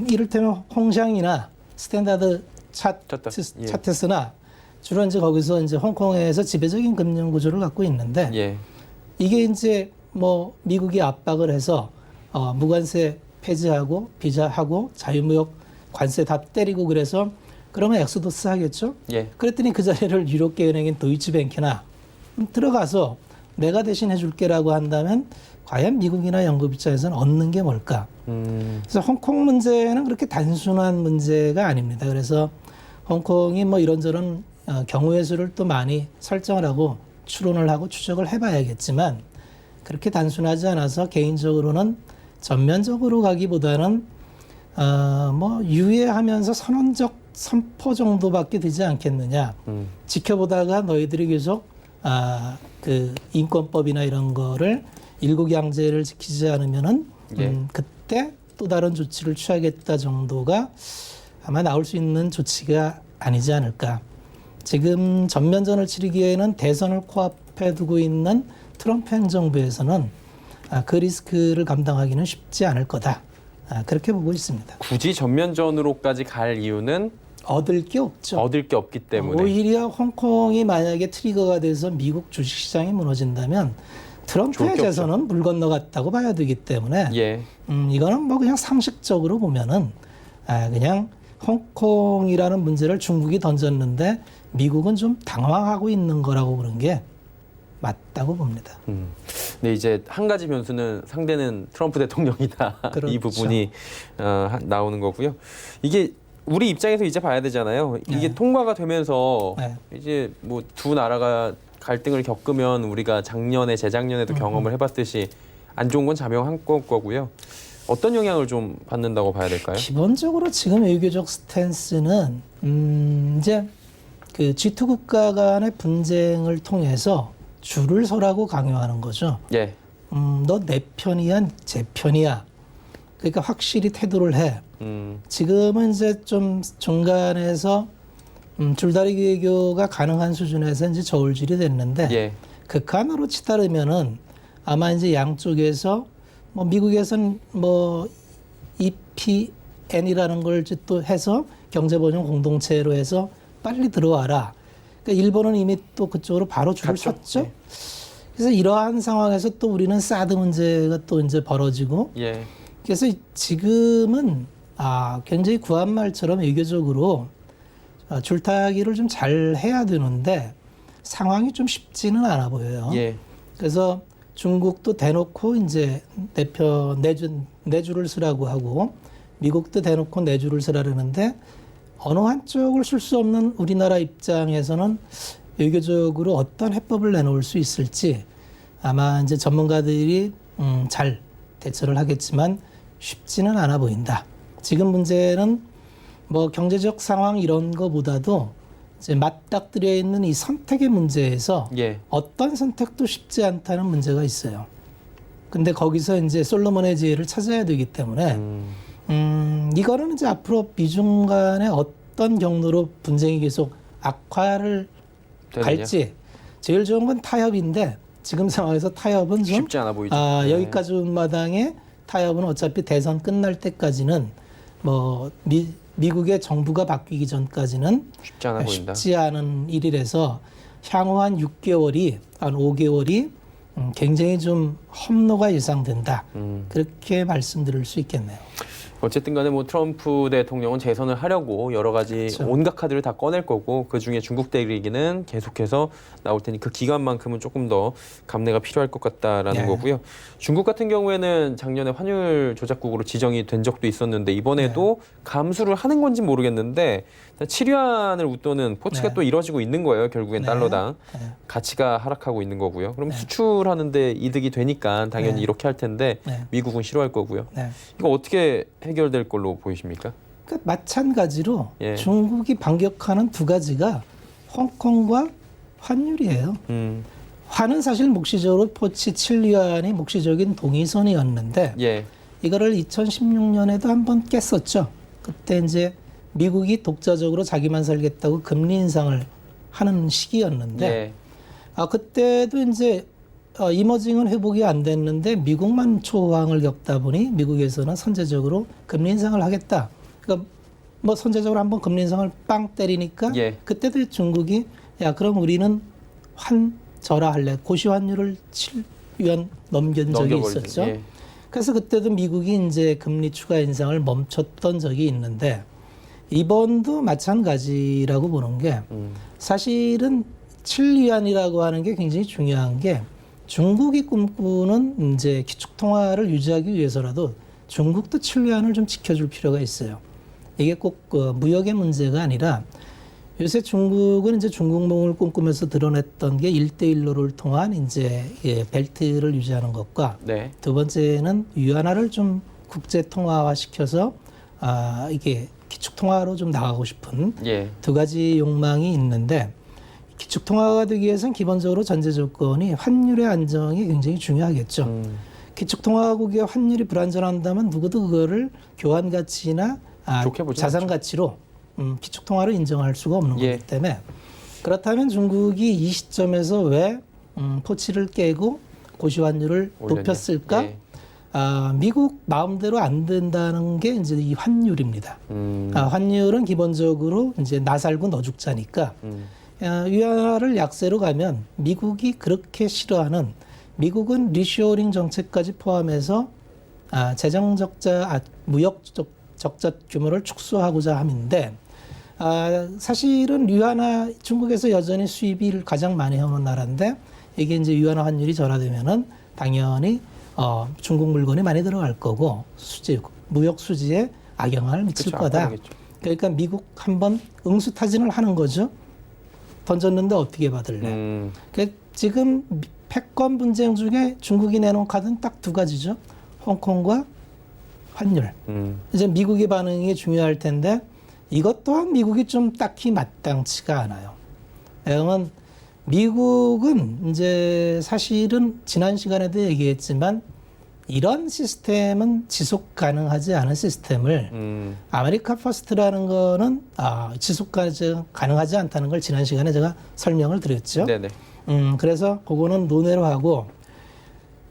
이를테면 홍샹이나 스탠다드 차테스나 주로 이제 거기서 이제 홍콩에서 지배적인 금융 구조를 갖고 있는데 예. 이게 이제 뭐 미국이 압박을 해서 무관세 폐지하고 비자하고 자유무역 관세 다 때리고 그래서 그러면 엑소더스 하겠죠? 예. 그랬더니 그 자리를 유럽계 은행인 도이치뱅크나 들어가서 내가 대신 해줄게라고 한다면 과연 미국이나 영국 입장에서는 얻는 게 뭘까? 그래서 홍콩 문제는 그렇게 단순한 문제가 아닙니다. 그래서 홍콩이 뭐 이런저런 경우의 수를 또 많이 설정을 하고 추론을 하고 추적을 해봐야겠지만 그렇게 단순하지 않아서 개인적으로는 전면적으로 가기보다는 뭐 유예하면서 선언적 선포 정도밖에 되지 않겠느냐. 지켜보다가 너희들이 계속 그 인권법이나 이런 거를 일국양제를 지키지 않으면은 예. 그때 또 다른 조치를 취하겠다 정도가 아마 나올 수 있는 조치가 아니지 않을까. 지금 전면전을 치르기에는 대선을 코앞에 두고 있는 트럼프 행정부에서는 그 리스크를 감당하기는 쉽지 않을 거다. 그렇게 보고 있습니다. 굳이 전면전으로까지 갈 이유는 얻을 게 없죠. 얻을 게 없기 때문에. 오히려 홍콩이 만약에 트리거가 돼서 미국 주식시장이 무너진다면 좋을 트럼프의 게 재선은 물 건너갔다고 봐야 되기 때문에 예. 이거는 뭐 그냥 상식적으로 보면은 그냥 홍콩이라는 문제를 중국이 던졌는데 미국은 좀 당황하고 있는 거라고 보는 게 맞다고 봅니다. 네, 이제 한 가지 변수는 상대는 트럼프 대통령이다. 그렇죠. 이 부분이 나오는 거고요. 이게 우리 입장에서 이제 봐야 되잖아요. 이게 네. 통과가 되면서 네. 이제 뭐 두 나라가 갈등을 겪으면 우리가 작년에 재작년에도 경험을 해봤듯이 안 좋은 건 자명한 거고요. 어떤 영향을 좀 받는다고 봐야 될까요? 기본적으로 지금 외교적 스탠스는 이제 그 G2 국가 간의 분쟁을 통해서 줄을 서라고 강요하는 거죠. 예. 너 내 편이야, 제 편이야. 그러니까 확실히 태도를 해. 지금은 이제 좀 중간에서 줄다리기 외교가 가능한 수준에서 이제 저울질이 됐는데 예. 극한으로 치달으면은 아마 이제 양쪽에서 뭐 미국에서는 뭐 EPN이라는 걸 또 해서 경제보존 공동체로 해서 빨리 들어와라. 그러니까 일본은 이미 또 그쪽으로 바로 줄을 갔죠. 섰죠. 예. 그래서 이러한 상황에서 또 우리는 사드 문제가 또 이제 벌어지고 예. 그래서 지금은 굉장히 구한말처럼 외교적으로 줄타기를 좀 잘 해야 되는데 상황이 좀 쉽지는 않아 보여요. 예. 그래서 중국도 대놓고 이제 내주를 쓰라고 하고 미국도 대놓고 내주를 쓰라는데 어느 한쪽을 쓸 수 없는 우리나라 입장에서는 외교적으로 어떤 해법을 내놓을 수 있을지 아마 이제 전문가들이 잘 대처를 하겠지만 쉽지는 않아 보인다. 지금 문제는 뭐 경제적 상황 이런 거보다도 이제 맞닥뜨려 있는 이 선택의 문제에서 예. 어떤 선택도 쉽지 않다는 문제가 있어요. 근데 거기서 이제 솔로몬의 지혜를 찾아야 되기 때문에 이거는 이제 앞으로 미중 간의 어떤 경로로 분쟁이 계속 악화를 되느냐? 갈지 제일 좋은 건 타협인데 지금 상황에서 타협은 좀 쉽지 않아 보이죠. 네. 여기까지 온 마당에 타협은 어차피 대선 끝날 때까지는 뭐 미국의 정부가 바뀌기 전까지는 쉽지 않아 보인다. 쉽지 않은 일이라서 향후 한 6개월이 한 5개월이 굉장히 좀 험로가 예상된다. 그렇게 말씀드릴 수 있겠네요. 어쨌든 간에 뭐 트럼프 대통령은 재선을 하려고 여러 가지 그렇죠. 온갖 카드를 다 꺼낼 거고 그중에 중국 대리기는 계속해서 나올 테니 그 기간만큼은 조금 더 감내가 필요할 것 같다라는 네. 거고요. 중국 같은 경우에는 작년에 환율 조작국으로 지정이 된 적도 있었는데 이번에도 감수를 하는 건지 모르겠는데 7위안을 웃도는 포치가 네. 또 이뤄지고 있는 거예요. 결국엔 네. 달러당. 네. 가치가 하락하고 있는 거고요. 그럼 네. 수출하는데 이득이 되니까 당연히 네. 이렇게 할 텐데 네. 미국은 싫어할 거고요. 네. 이거 어떻게 해결될 걸로 보이십니까? 그러니까 마찬가지로 예. 중국이 반격하는 두 가지가 홍콩과 환율이에요. 환은 사실 묵시적으로 포치 7위안이 묵시적인 동의선이었는데 예. 이거를 2016년에도 한번 깼었죠. 그때 이제 미국이 독자적으로 자기만 살겠다고 금리 인상을 하는 시기였는데 예. 그때도 이제 이머징은 회복이 안 됐는데 미국만 초호황을 겪다 보니 미국에서는 선제적으로 금리 인상을 하겠다. 그러니까 뭐 선제적으로 한번 금리 인상을 빵 때리니까 예. 그때도 중국이 야 그럼 우리는 절하할래. 고시 환율을 7위안 넘긴 적이 넘겨버리죠. 있었죠. 예. 그래서 그때도 미국이 이제 금리 추가 인상을 멈췄던 적이 있는데 이번도 마찬가지라고 보는 게 사실은 7위안이라고 하는 게 굉장히 중요한 게 중국이 꿈꾸는 이제 기축통화를 유지하기 위해서라도 중국도 7위안을 좀 지켜줄 필요가 있어요. 이게 꼭 무역의 문제가 아니라 요새 중국은 이제 중국몽을 꿈꾸면서 드러냈던 게 1대1로를 통한 이제 벨트를 유지하는 것과 네. 두 번째는 위안화를 좀 국제 통화화 시켜서 이게 기축 통화로 좀 나가고 싶은 예. 두 가지 욕망이 있는데 기축 통화가 되기 위해서는 기본적으로 전제 조건이 환율의 안정이 굉장히 중요하겠죠. 기축통화국의 환율이 불안전한다면 누구도 그거를 교환 가치나 좋게 보지 자산 않죠. 가치로 기축통화로 인정할 수가 없는 예. 거기 때문에 그렇다면 중국이 이 시점에서 왜 포치를 깨고 고시환율을 올렸냐. 높였을까? 예. 미국 마음대로 안 된다는 게 이제 이 환율입니다. 환율은 기본적으로 이제 나 살고 너 죽자니까 위안화를 약세로 가면 미국이 그렇게 싫어하는 미국은 리쇼어링 정책까지 포함해서 재정 적자, 무역 적자 규모를 축소하고자 함인데 사실은 위안화 중국에서 여전히 수입을 가장 많이 해오는 나라인데 이게 이제 위안화 환율이 전화되면은 당연히 중국 물건이 많이 들어갈 거고 무역 수지에 악영향을 미칠 그쵸, 거다. 악화되겠죠. 그러니까 미국 한번 응수타진을 하는 거죠. 던졌는데 어떻게 받을래? 그러니까 지금 패권 분쟁 중에 중국이 내놓은 카드는 딱 두 가지죠. 홍콩과 환율. 이제 미국의 반응이 중요할 텐데 이것 또한 미국이 좀 딱히 마땅치가 않아요. 왜냐하면 미국은 이제 사실은 지난 시간에도 얘기했지만 이런 시스템은 지속 가능하지 않은 시스템을 아메리카 퍼스트라는 거는 지속 가능하지 않다는 걸 지난 시간에 제가 설명을 드렸죠. 네네. 그래서 그거는 논외로 하고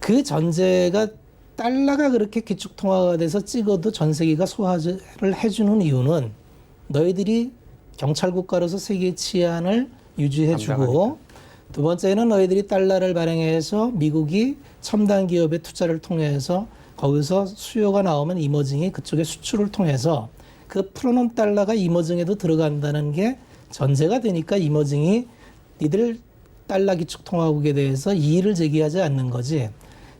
그 전제가 달러가 그렇게 기축통화가 돼서 찍어도 전 세계가 소화를 해주는 이유는 너희들이 경찰국가로서 세계 치안을 유지해주고 담당하니까. 두 번째는 너희들이 달러를 발행해서 미국이 첨단 기업의 투자를 통해서 거기서 수요가 나오면 이머징이 그쪽의 수출을 통해서 그 풀어놓은 달러가 이머징에도 들어간다는 게 전제가 되니까 이머징이 니들 달러 기축통화국에 대해서 이의를 제기하지 않는 거지.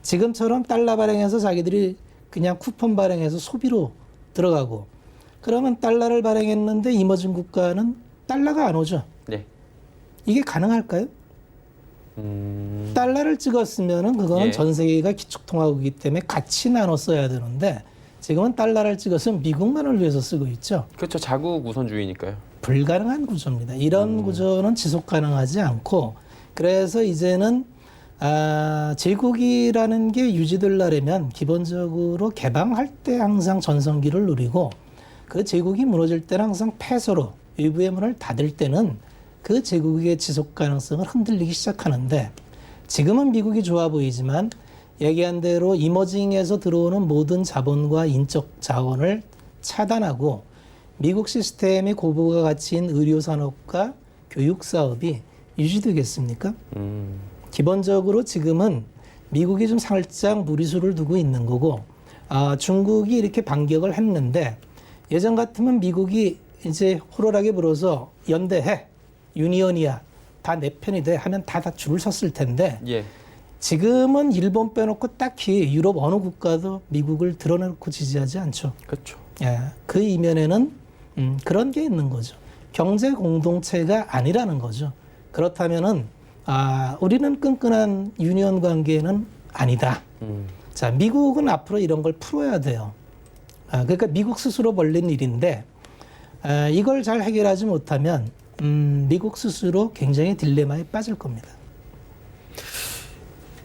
지금처럼 달러 발행해서 자기들이 그냥 쿠폰 발행해서 소비로 들어가고 그러면 달러를 발행했는데 이머징 국가는 달러가 안 오죠. 네. 이게 가능할까요? 달러를 찍었으면은 그거는 예. 전 세계가 기축통화국이기 때문에 같이 나눠 써야 되는데 지금은 달러를 찍어서 미국만을 위해서 쓰고 있죠. 그렇죠. 자국 우선주의니까요. 불가능한 구조입니다. 이런 구조는 지속 가능하지 않고 그래서 이제는 제국이라는 게 유지되려면 기본적으로 개방할 때 항상 전성기를 누리고 그 제국이 무너질 때는 항상 폐쇄로 외부의 문을 닫을 때는 그 제국의 지속 가능성을 흔들리기 시작하는데 지금은 미국이 좋아 보이지만 얘기한 대로 이머징에서 들어오는 모든 자본과 인적 자원을 차단하고 미국 시스템의 고부가 가치인 의료산업과 교육사업이 유지되겠습니까? 기본적으로 지금은 미국이 좀 살짝 무리수를 두고 있는 거고 중국이 이렇게 반격을 했는데 예전 같으면 미국이 이제 호로라게 불어서 연대해 유니언이야 다 내 편이 돼 하면 다 줄을 섰을 텐데 예. 지금은 일본 빼놓고 딱히 유럽 어느 국가도 미국을 드러내놓고 지지하지 않죠. 그렇죠. 예, 그 이면에는 그런 게 있는 거죠. 경제 공동체가 아니라는 거죠. 그렇다면은 우리는 끈끈한 유니언 관계는 아니다. 자, 미국은 앞으로 이런 걸 풀어야 돼요. 그러니까 미국 스스로 벌린 일인데 이걸 잘 해결하지 못하면 미국 스스로 굉장히 딜레마에 빠질 겁니다.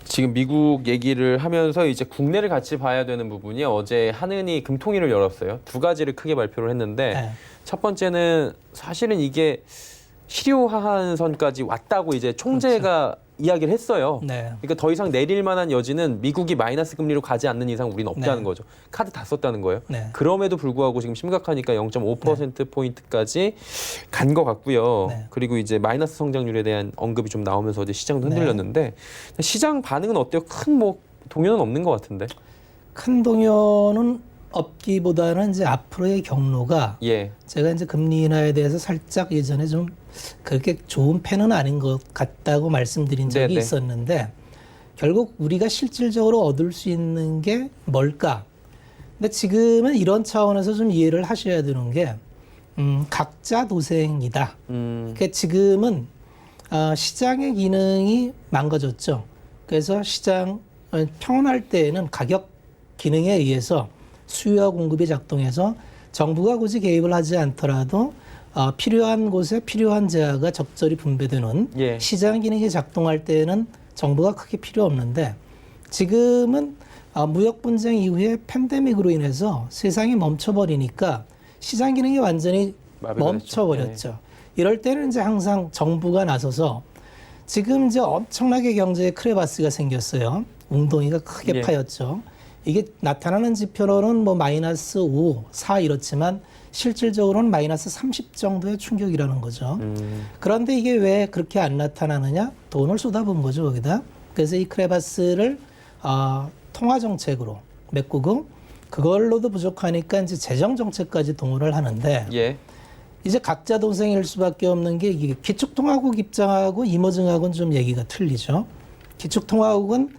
지금 미국 얘기를 하면서 이제 국내를 같이 봐야 되는 부분이 어제 한은이 금통위를 열었어요. 두 가지를 크게 발표를 했는데 네. 첫 번째는 사실은 이게 실효하한선까지 왔다고 이제 총재가 이야기를 했어요. 네. 그러니까 더 이상 내릴 만한 여지는 미국이 마이너스 금리로 가지 않는 이상 우리는 없다는 네. 거죠. 카드 다 썼다는 거예요. 네. 그럼에도 불구하고 지금 심각하니까 0.5%포인트까지 간 것 같고요. 네. 그리고 이제 마이너스 성장률에 대한 언급이 좀 나오면서 어제 시장도 흔들렸는데 시장 반응은 어때요? 큰 동요는 없는 것 같은데. 큰 동요는 없기보다는 이제 앞으로의 경로가 예. 제가 이제 금리 인하에 대해서 살짝 예전에 좀 그렇게 좋은 펜은 아닌 것 같다고 말씀드린 적이 네네. 있었는데 결국 우리가 실질적으로 얻을 수 있는 게 뭘까? 근데 지금은 이런 차원에서 좀 이해를 하셔야 되는 게 각자 도생이다. 그러니까 지금은 시장의 기능이 망가졌죠. 그래서 시장 평온할 때에는 가격 기능에 의해서 수요와 공급이 작동해서 정부가 굳이 개입을 하지 않더라도 필요한 곳에 필요한 재화가 적절히 분배되는 예. 시장 기능이 작동할 때에는 정부가 크게 필요 없는데 지금은 무역 분쟁 이후에 팬데믹으로 인해서 세상이 멈춰버리니까 시장 기능이 완전히 마비가 멈춰버렸죠. 됐죠. 이럴 때는 이제 항상 정부가 나서서 지금 이제 엄청나게 경제에 크레바스가 생겼어요. 웅덩이가 크게 예. 파였죠. 이게 나타나는 지표로는 뭐 마이너스 5, 4 이렇지만 실질적으로는 마이너스 30 정도의 충격이라는 거죠. 그런데 이게 왜 그렇게 안 나타나느냐? 돈을 쏟아부은 거죠, 거기다. 그래서 이 크레바스를 통화 정책으로 메꾸고 그걸로도 부족하니까 이제 재정 정책까지 동원을 하는데 예. 이제 각자 동생일 수밖에 없는 게 이게 기축통화국 입장하고 이머징하고는 좀 얘기가 틀리죠. 기축통화국은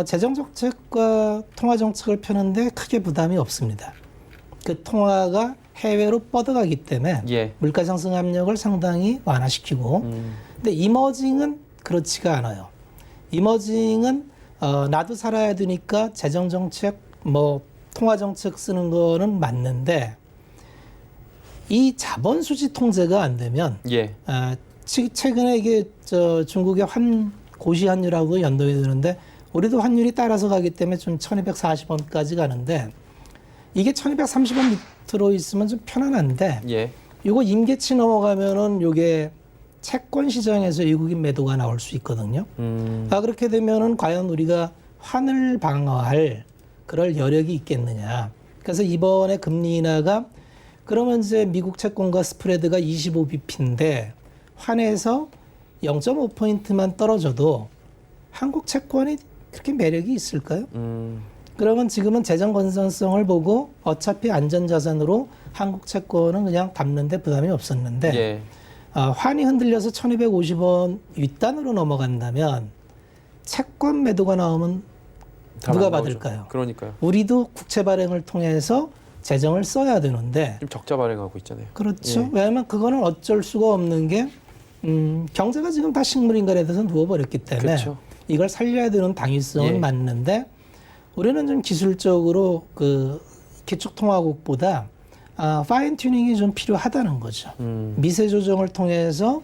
재정 정책과 통화 정책을 펴는데 크게 부담이 없습니다. 그 통화가 해외로 뻗어가기 때문에 예. 물가 상승 압력을 상당히 완화시키고 근데 이머징은 그렇지가 않아요. 이머징은 나도 살아야 되니까 재정 정책 뭐 통화 정책 쓰는 거는 맞는데 이 자본 수지 통제가 안 되면 예. 최근에 이게 중국의 고시 환율하고 연동이 되는데 우리도 환율이 따라서 가기 때문에 좀 1240원까지 가는데 이게 1230원 밑으로 있으면 좀 편안한데 예. 이거 임계치 넘어가면은 요게 채권 시장에서 외국인 매도가 나올 수 있거든요. 그렇게 되면은 과연 우리가 환을 방어할 그럴 여력이 있겠느냐. 그래서 이번에 금리 인하가 그러면 이제 미국 채권과 스프레드가 25bp인데 환에서 0.5포인트만 떨어져도 한국 채권이 그렇게 매력이 있을까요? 그러면 지금은 재정 건전성을 보고 어차피 안전자산으로 한국 채권은 그냥 담는데 부담이 없었는데 예. 환이 흔들려서 1250원 윗단으로 넘어간다면 채권 매도가 나오면 잘 누가 안 나오죠. 받을까요? 그러니까요. 우리도 국채 발행을 통해서 재정을 써야 되는데 지금 적자 발행하고 있잖아요. 그렇죠. 예. 왜냐하면 그거는 어쩔 수가 없는 게 경제가 지금 다 식물인간에 대해서 누워버렸기 때문에 그렇죠. 이걸 살려야 되는 당위성은 예. 맞는데 우리는 좀 기술적으로 그 기축통화국보다 파인 튜닝이 좀 필요하다는 거죠. 미세 조정을 통해서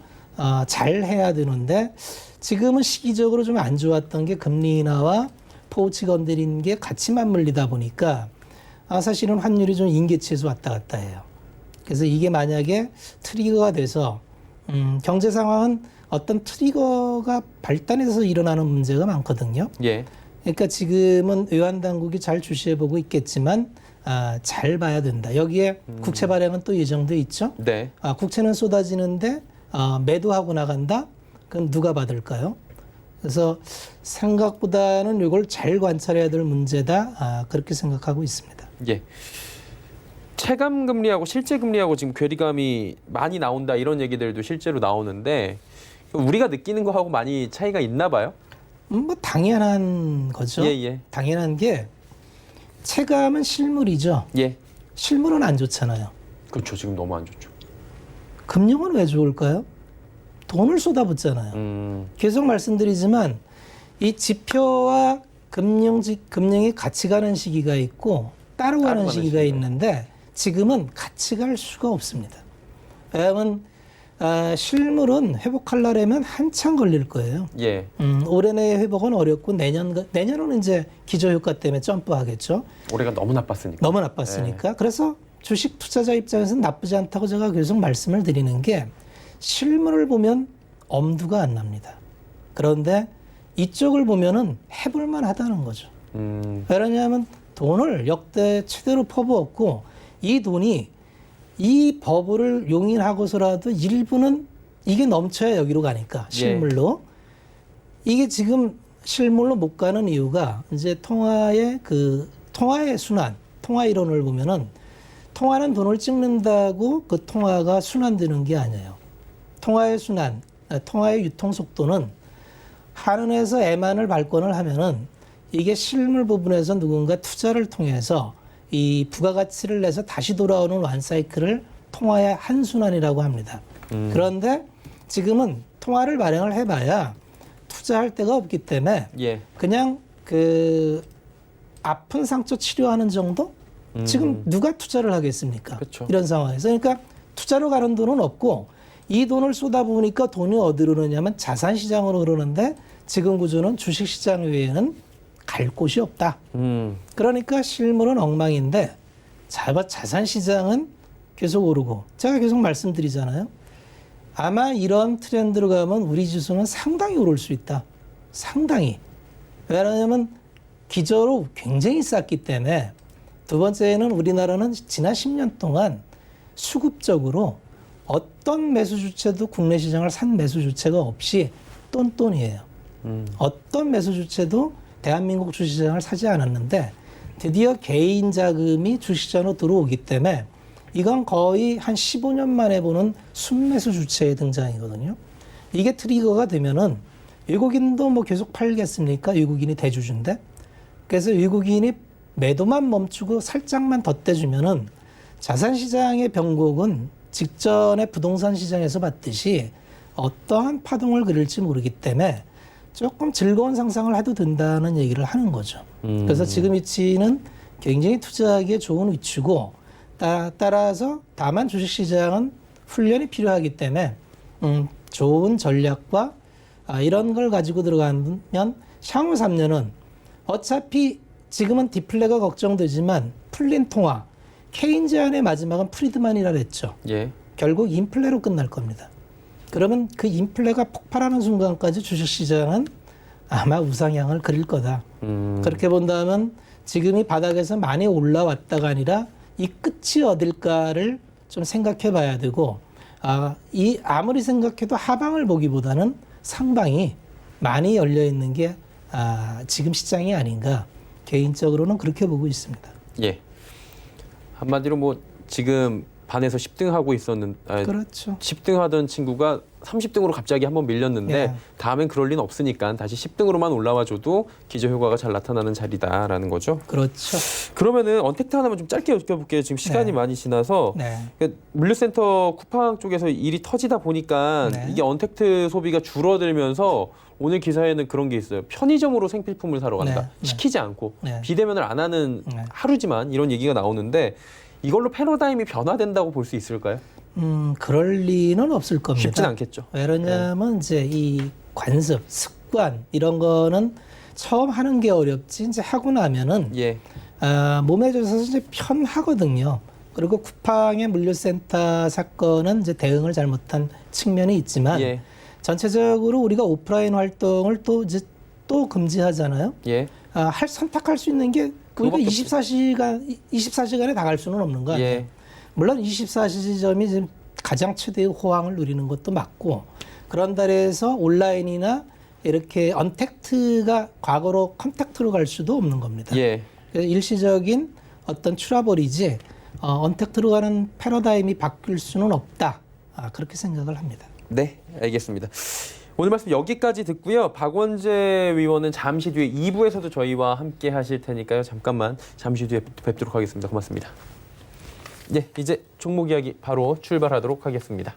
잘 해야 되는데 지금은 시기적으로 좀 안 좋았던 게 금리 인하와 포우치 건드린 게 같이 맞물리다 보니까 사실은 환율이 좀 임계치에서 왔다 갔다 해요. 그래서 이게 만약에 트리거가 돼서 경제 상황은 어떤 트리거가 발단해서 일어나는 문제가 많거든요. 예. 그러니까 지금은 외환 당국이 잘 주시해보고 있겠지만 잘 봐야 된다. 여기에 국채 발행은 또 예정돼 있죠. 네. 국채는 쏟아지는데 매도하고 나간다? 그럼 누가 받을까요? 그래서 생각보다는 이걸 잘 관찰해야 될 문제다. 그렇게 생각하고 있습니다. 예. 체감 금리하고 실제 금리하고 지금 괴리감이 많이 나온다 이런 얘기들도 실제로 나오는데 우리가 느끼는 거하고 많이 차이가 있나 봐요? 뭐 당연한 거죠. 예, 예. 당연한 게 체감은 실물이죠. 예. 실물은 안 좋잖아요. 그렇죠. 지금 너무 안 좋죠. 금융은 왜 좋을까요? 돈을 쏟아붓잖아요. 계속 말씀드리지만 이 지표와 금융이 같이 가는 시기가 있고 따로 가는 시기가 있는데 지금은 같이 갈 수가 없습니다. 왜냐하면 실물은 회복하려면 한참 걸릴 거예요. 예. 올해 내에 회복은 어렵고 내년은 이제 기저효과 때문에 점프하겠죠. 올해가 너무 나빴으니까. 너무 나빴으니까. 그래서 주식 투자자 입장에서는 나쁘지 않다고 제가 계속 말씀을 드리는 게 실물을 보면 엄두가 안 납니다. 그런데 이쪽을 보면은 해볼만 하다는 거죠. 왜냐하면 돈을 역대 최대로 퍼부었고 이 돈이 이 버블을 용인하고서라도 일부는 이게 넘쳐야 여기로 가니까 실물로. 이게 지금 실물로 못 가는 이유가 이제 통화의 순환, 통화 이론을 보면은 통화는 돈을 찍는다고 그 통화가 순환되는 게 아니에요. 통화의 순환, 통화의 유통 속도는 한은에서 M안을 발권을 하면은 이게 실물 부분에서 누군가 투자를 통해서 이 부가가치를 내서 다시 돌아오는 완사이클을 통화의 한순환이라고 합니다. 그런데 지금은 통화를 발행을 해봐야 투자할 데가 없기 때문에 예. 그냥 그 아픈 상처 치료하는 정도? 지금 누가 투자를 하겠습니까? 그쵸. 이런 상황에서. 그러니까 투자로 가는 돈은 없고 이 돈을 쏟아부으니까 돈이 어디로 흐르냐면 자산시장으로 흐르는데 지금 구조는 주식시장 외에는 갈 곳이 없다. 그러니까 실물은 엉망인데 자산시장은 계속 오르고 제가 계속 말씀드리잖아요. 아마 이런 트렌드로 가면 우리 지수는 상당히 오를 수 있다. 상당히. 왜냐하면 기저로 굉장히 쌌기 때문에 두 번째는 우리나라는 지난 10년 동안 수급적으로 어떤 매수 주체도 국내 시장을 산 매수 주체가 없이 똔똔이에요. 어떤 매수 주체도 대한민국 주식시장을 사지 않았는데 드디어 개인 자금이 주식시장으로 들어오기 때문에 이건 거의 한 15년 만에 보는 순매수 주체의 등장이거든요. 이게 트리거가 되면은 외국인도 뭐 계속 팔겠습니까? 외국인이 대주주인데. 그래서 외국인이 매도만 멈추고 살짝만 덧대주면은 자산시장의 변곡은 직전에 부동산 시장에서 봤듯이 어떠한 파동을 그릴지 모르기 때문에 조금 즐거운 상상을 해도 된다는 얘기를 하는 거죠. 그래서 지금 위치는 굉장히 투자하기에 좋은 위치고 따라서 다만 주식시장은 훈련이 필요하기 때문에 좋은 전략과 이런 걸 가지고 들어가면 향후 3년은 어차피 지금은 디플레가 걱정되지만 풀린 통화, 케인즈안의 마지막은 프리드만이라 그랬죠. 예. 결국 인플레로 끝날 겁니다. 그러면 그 인플레가 폭발하는 순간까지 주식시장은 아마 우상향을 그릴 거다. 그렇게 본다면 지금이 바닥에서 많이 올라왔다가 아니라 이 끝이 어딜까를 좀 생각해 봐야 되고 아무리 생각해도 하방을 보기보다는 상방이 많이 열려 있는 게 지금 시장이 아닌가 개인적으로는 그렇게 보고 있습니다. 예. 한마디로 뭐 지금 반에서 10등 하고 그렇죠. 10등 하던 친구가 30등으로 갑자기 한번 밀렸는데 예. 다음엔 그럴 리는 없으니까 다시 10등으로만 올라와줘도 기저효과가 잘 나타나는 자리다라는 거죠. 그렇죠. 그러면은 언택트 하나만 좀 짧게 여쭤볼게요. 지금 시간이 네. 많이 지나서 네. 그러니까 물류센터 쿠팡 쪽에서 일이 터지다 보니까 네. 이게 언택트 소비가 줄어들면서 오늘 기사에는 그런 게 있어요. 편의점으로 생필품을 사러 간다. 네. 네. 시키지 않고 네. 비대면을 안 하는 네. 하루지만 이런 얘기가 나오는데 이걸로 패러다임이 변화된다고 볼 수 있을까요? 그럴 리는 없을 겁니다. 쉽진 않겠죠. 왜냐하면 이제 이 관습, 습관 이런 거는 처음 하는 게 어렵지 이제 하고 나면은 예. 몸에 져서 이제 편하거든요. 그리고 쿠팡의 물류센터 사건은 이제 대응을 잘못한 측면이 있지만 예. 전체적으로 우리가 오프라인 활동을 또 금지하잖아요. 예. 선택할 수 있는 게 우리가 그거밖에 24시간에 다 갈 수는 없는 거 아니에요. 예. 물론 24시점이 지금 가장 최대의 호황을 누리는 것도 맞고 그런다 해서 온라인이나 이렇게 언택트가 과거로 컨택트로 갈 수도 없는 겁니다. 예. 그래서 일시적인 어떤 트러블이지 언택트로 가는 패러다임이 바뀔 수는 없다. 그렇게 생각을 합니다. 네, 알겠습니다. 오늘 말씀 여기까지 듣고요. 박원재 위원은 잠시 뒤에 2부에서도 저희와 함께 하실 테니까요. 잠시 뒤에 뵙도록 하겠습니다. 고맙습니다. 예, 이제 종목 이야기 바로 출발하도록 하겠습니다.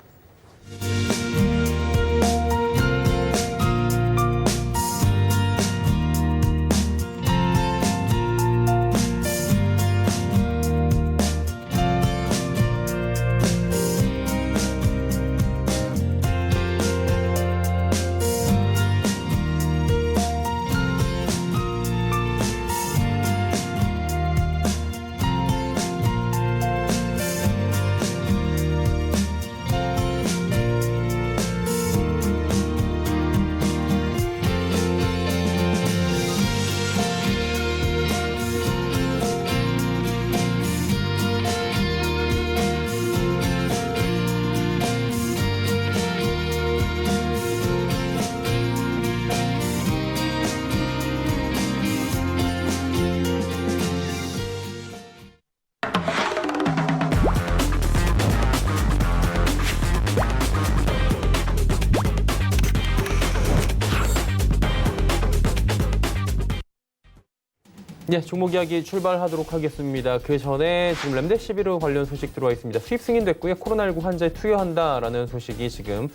네, 종목 이야기 출발하도록 하겠습니다. 그 전에 지금 렘데시비르 관련 소식 들어와 있습니다. 수입 승인됐고요. 코로나19 환자에 투여한다라는 소식이 지금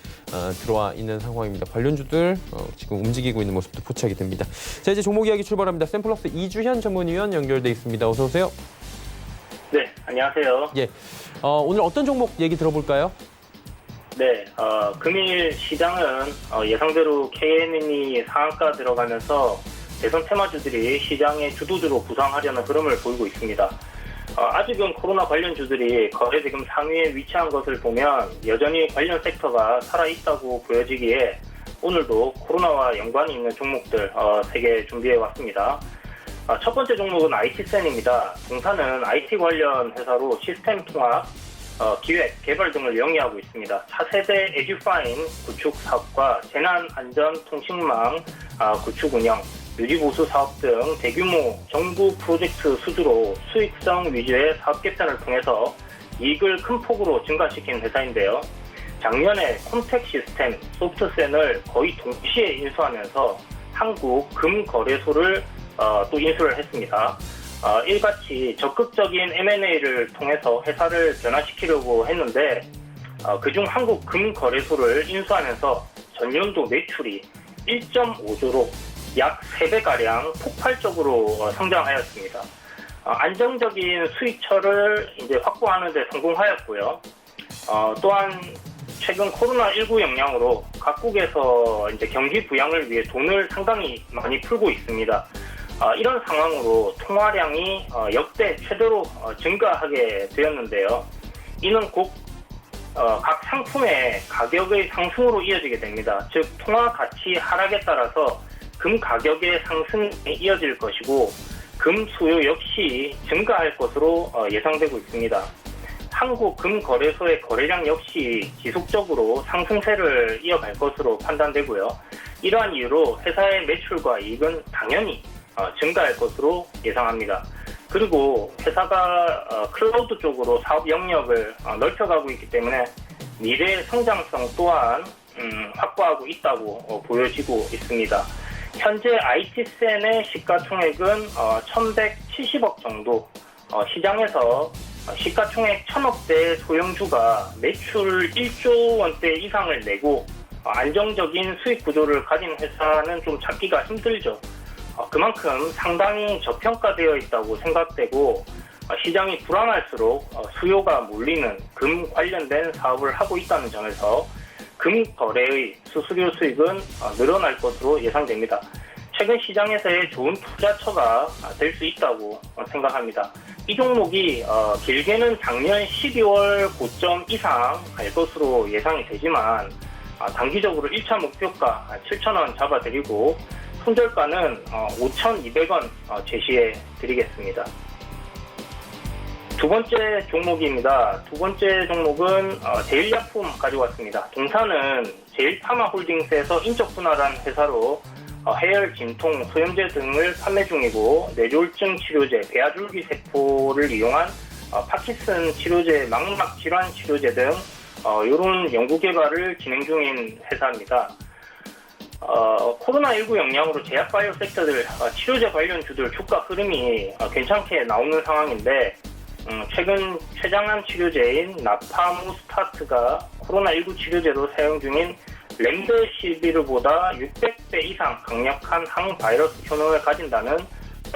들어와 있는 상황입니다. 관련주들 지금 움직이고 있는 모습도 포착이 됩니다. 자, 이제 종목 이야기 출발합니다. 샘플러스 이주현 전문위원 연결돼 있습니다. 어서 오세요. 네, 안녕하세요. 예, 오늘 어떤 종목 얘기 들어볼까요? 네, 금일 시장은 예상대로 KNN이 상한가 들어가면서 대선 테마주들이 시장의 주도주로 부상하려는 흐름을 보이고 있습니다. 아직은 코로나 관련주들이 거래대금 상위에 위치한 것을 보면 여전히 관련 섹터가 살아있다고 보여지기에 오늘도 코로나와 연관이 있는 종목들 3개 준비해 왔습니다. 첫 번째 종목은 IT센입니다. 동사는 IT 관련 회사로 시스템 통합, 기획, 개발 등을 영위하고 있습니다. 차세대 에듀파인 구축 사업과 재난안전통신망 구축 운영, 유지보수 사업 등 대규모 정부 프로젝트 수주로 수익성 위주의 사업 개편을 통해서 이익을 큰 폭으로 증가시킨 회사인데요. 작년에 콤텍 시스템, 소프트센을 거의 동시에 인수하면서 한국금거래소를 또 인수를 했습니다. 일같이 적극적인 M&A를 통해서 회사를 변화시키려고 했는데 그중 한국금거래소를 인수하면서 전년도 매출이 1.5조로 약 3배가량 폭발적으로 성장하였습니다. 안정적인 수익처를 이제 확보하는 데 성공하였고요. 또한 최근 코로나19 영향으로 각국에서 이제 경기 부양을 위해 돈을 상당히 많이 풀고 있습니다. 이런 상황으로 통화량이 역대 최대로 증가하게 되었는데요. 이는 곧 각 상품의 가격의 상승으로 이어지게 됩니다. 즉 통화 가치 하락에 따라서 금 가격의 상승이 이어질 것이고 금 수요 역시 증가할 것으로 예상되고 있습니다. 한국금거래소의 거래량 역시 지속적으로 상승세를 이어갈 것으로 판단되고요. 이러한 이유로 회사의 매출과 이익은 당연히 증가할 것으로 예상합니다. 그리고 회사가 클라우드 쪽으로 사업 영역을 넓혀가고 있기 때문에 미래 성장성 또한 확보하고 있다고 보여지고 있습니다. 현재 IT센의 시가총액은 1,170억 정도, 시장에서 시가총액 1,000억대 소형주가 매출 1조 원대 이상을 내고 안정적인 수익 구조를 가진 회사는 좀 찾기가 힘들죠. 그만큼 상당히 저평가되어 있다고 생각되고 시장이 불안할수록 수요가 몰리는 금 관련된 사업을 하고 있다는 점에서 금 거래의 수수료 수익은 늘어날 것으로 예상됩니다. 최근 시장에서의 좋은 투자처가 될 수 있다고 생각합니다. 이 종목이 길게는 작년 12월 고점 이상 갈 것으로 예상이 되지만 단기적으로 1차 목표가 7,000원 잡아드리고 손절가는 5,200원 제시해 드리겠습니다. 두 번째 종목입니다. 두 번째 종목은 제일약품 가져왔습니다. 동사는 제일파마홀딩스에서 인적 분할한 회사로 해열, 진통, 소염제 등을 판매 중이고 뇌졸중 치료제, 배아줄기 세포를 이용한 파킨슨 치료제, 망막 질환 치료제 등 이런 연구 개발을 진행 중인 회사입니다. 코로나19 영향으로 제약바이오 섹터들, 치료제 관련주들 주가 흐름이 괜찮게 나오는 상황인데 최근 췌장암 치료제인 나파모스타트가 코로나19 치료제로 사용 중인 렘데시비르보다 600배 이상 강력한 항바이러스 효능을 가진다는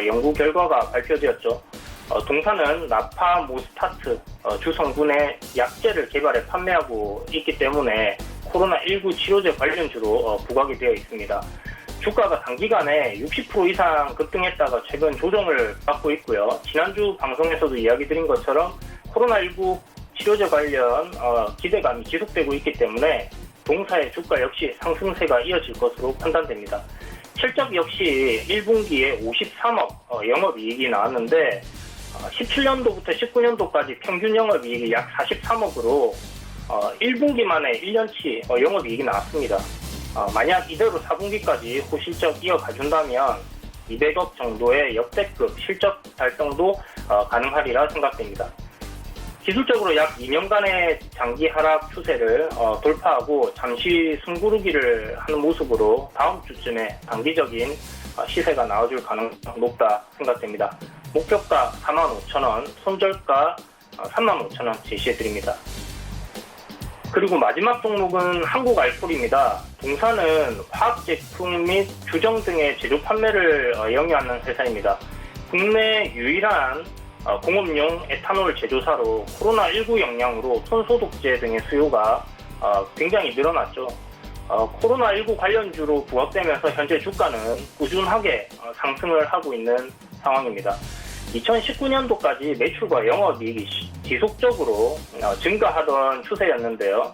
연구 결과가 발표되었죠. 동사는 나파모스타트 주성분의 약제를 개발해 판매하고 있기 때문에 코로나19 치료제 관련주로 부각이 되어 있습니다. 주가가 단기간에 60% 이상 급등했다가 최근 조정을 받고 있고요. 지난주 방송에서도 이야기 드린 것처럼 코로나19 치료제 관련 기대감이 지속되고 있기 때문에 동사의 주가 역시 상승세가 이어질 것으로 판단됩니다. 실적 역시 1분기에 53억 영업이익이 나왔는데 17년도부터 19년도까지 평균 영업이익이 약 43억으로 1분기 만에 1년치 영업이익이 나왔습니다. 만약 이대로 4분기까지 호실적 이어가준다면 200억 정도의 역대급 실적 달성도 가능하리라 생각됩니다. 기술적으로 약 2년간의 장기 하락 추세를 돌파하고 잠시 숨구르기를 하는 모습으로 다음 주쯤에 단기적인 시세가 나와줄 가능성이 높다 생각됩니다. 목표가 45,000원, 손절가 35,000원 제시해드립니다. 그리고 마지막 종목은 한국알콜입니다. 동사는 화학제품 및 주정 등의 제조 판매를 영위하는 회사입니다. 국내 유일한 공업용 에탄올 제조사로 코로나19 영향으로 손소독제 등의 수요가 굉장히 늘어났죠. 코로나19 관련주로 부각되면서 현재 주가는 꾸준하게 상승을 하고 있는 상황입니다. 2019년도까지 매출과 영업이익이 지속적으로 증가하던 추세였는데요.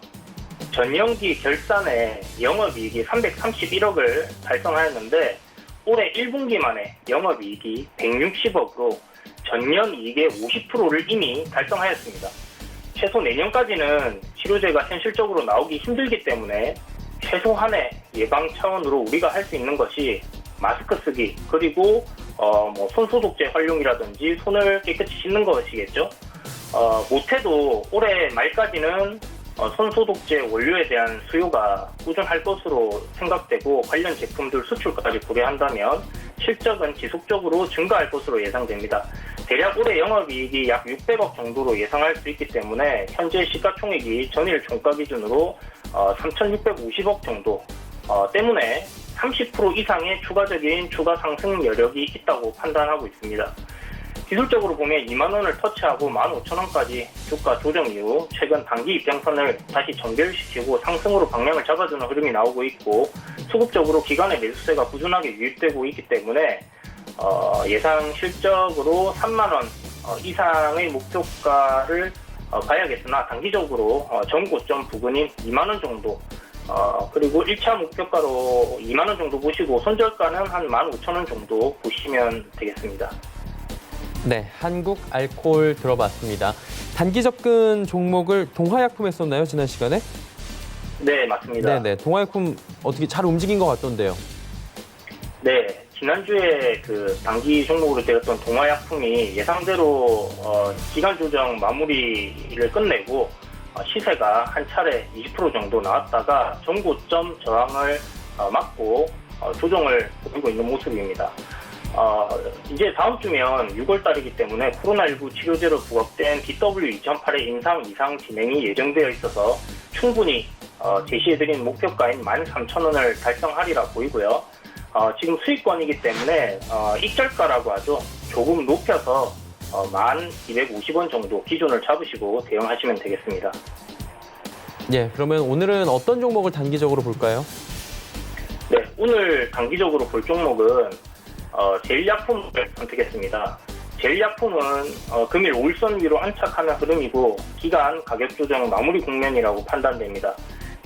전년기 결산에 영업이익이 331억을 달성하였는데 올해 1분기 만에 영업이익이 160억으로 전년 이익의 50%를 이미 달성하였습니다. 최소 내년까지는 치료제가 현실적으로 나오기 힘들기 때문에 최소한의 예방 차원으로 우리가 할 수 있는 것이 마스크 쓰기, 그리고 손소독제 활용이라든지 손을 깨끗이 씻는 것이겠죠. 못해도 올해 말까지는 손소독제 원료에 대한 수요가 꾸준할 것으로 생각되고 관련 제품들 수출까지 고려한다면 실적은 지속적으로 증가할 것으로 예상됩니다. 대략 올해 영업이익이 약 600억 정도로 예상할 수 있기 때문에 현재 시가총액이 전일 종가 기준으로 3,650억 정도 때문에 30% 이상의 추가적인 추가 상승 여력이 있다고 판단하고 있습니다. 기술적으로 보면 2만 원을 터치하고 15,000원까지 주가 조정 이후 최근 단기 입장선을 다시 정결시키고 상승으로 방향을 잡아주는 흐름이 나오고 있고 수급적으로 기관의 매수세가 꾸준하게 유입되고 있기 때문에 예상 실적으로 3만 원 이상의 목표가를 봐야겠으나 단기적으로 전고점 부근인 2만 원 정도 그리고 1차 목표가로 2만 원 정도 보시고 손절가는 한 15,000원 정도 보시면 되겠습니다. 네, 한국 알코올 들어봤습니다. 단기 접근 종목을 동화약품 했었나요, 지난 시간에? 네, 맞습니다. 네네, 동화약품 어떻게 잘 움직인 것 같던데요. 네, 지난주에 그 단기 종목으로 되었던 동화약품이 예상대로 기간 조정 마무리를 끝내고 시세가 한 차례 20% 정도 나왔다가 전고점 저항을 막고 조정을 보이고 있는 모습입니다. 이제 다음 주면 6월 달이기 때문에 코로나19 치료제로 부각된 BW2008의 임상 이상 진행이 예정되어 있어서 충분히 제시해드린 목표가인 13,000원을 달성하리라 보이고요. 지금 수익권이기 때문에 익절가라고 하죠. 조금 높여서 1,250원 정도 기준을 잡으시고 대응하시면 되겠습니다. 예, 그러면 오늘은 어떤 종목을 단기적으로 볼까요? 네, 오늘 단기적으로 볼 종목은 제일약품을 선택했습니다. 제일약품은 금일 5일선 위로 안착하는 흐름이고 기간 가격 조정 마무리 국면이라고 판단됩니다.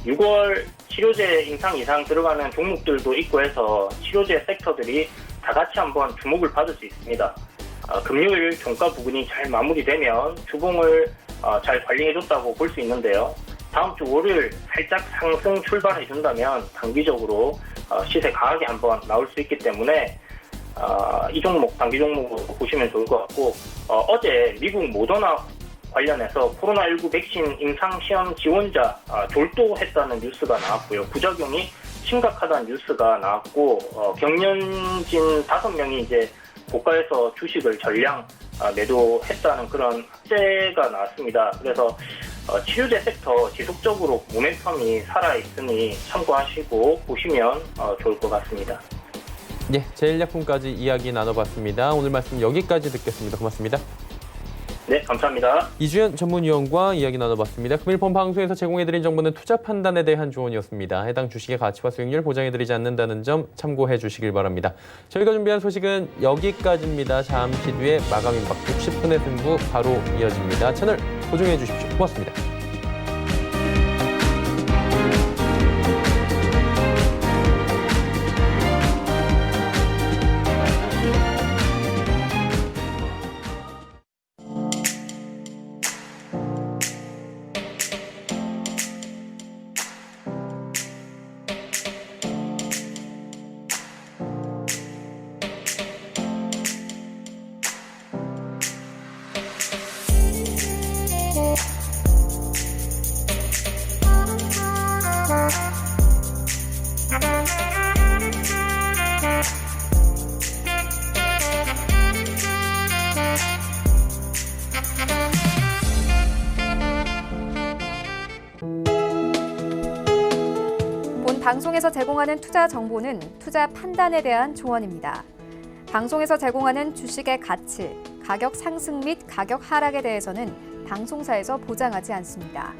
6월 치료제 인상 이상 들어가는 종목들도 있고 해서 치료제 섹터들이 다 같이 한번 주목을 받을 수 있습니다. 금요일 종가 부근이 잘 마무리되면 주봉을 잘 관리해줬다고 볼 수 있는데요. 다음 주 월요일 살짝 상승 출발해준다면 단기적으로 시세 강하게 한번 나올 수 있기 때문에 이 종목 단기 종목으로 보시면 좋을 것 같고 어제 미국 모더나 관련해서 코로나19 백신 임상시험 지원자 졸도했다는 뉴스가 나왔고요. 부작용이 심각하다는 뉴스가 나왔고 경련진 5명이 이제 고가에서 주식을 전량 매도했다는 그런 학제가 나왔습니다. 그래서 치료제 섹터 지속적으로 모멘텀이 살아있으니 참고하시고 보시면 좋을 것 같습니다. 예, 제일약품까지 이야기 나눠봤습니다. 오늘 말씀 여기까지 듣겠습니다. 고맙습니다. 네, 감사합니다. 이주연 전문위원과 이야기 나눠봤습니다. 금일본 방송에서 제공해드린 정보는 투자 판단에 대한 조언이었습니다. 해당 주식의 가치와 수익률 보장해드리지 않는다는 점 참고해 주시길 바랍니다. 저희가 준비한 소식은 여기까지입니다. 잠시 뒤에 마감 임박 60분의 승부 바로 이어집니다. 채널 고정해 주십시오. 고맙습니다. 본 방송에서 제공하는 투자 정보는 투자 판단에 대한 조언입니다. 방송에서 제공하는 주식의 가치, 가격 상승 및 가격 하락에 대해서는 방송사에서 보장하지 않습니다.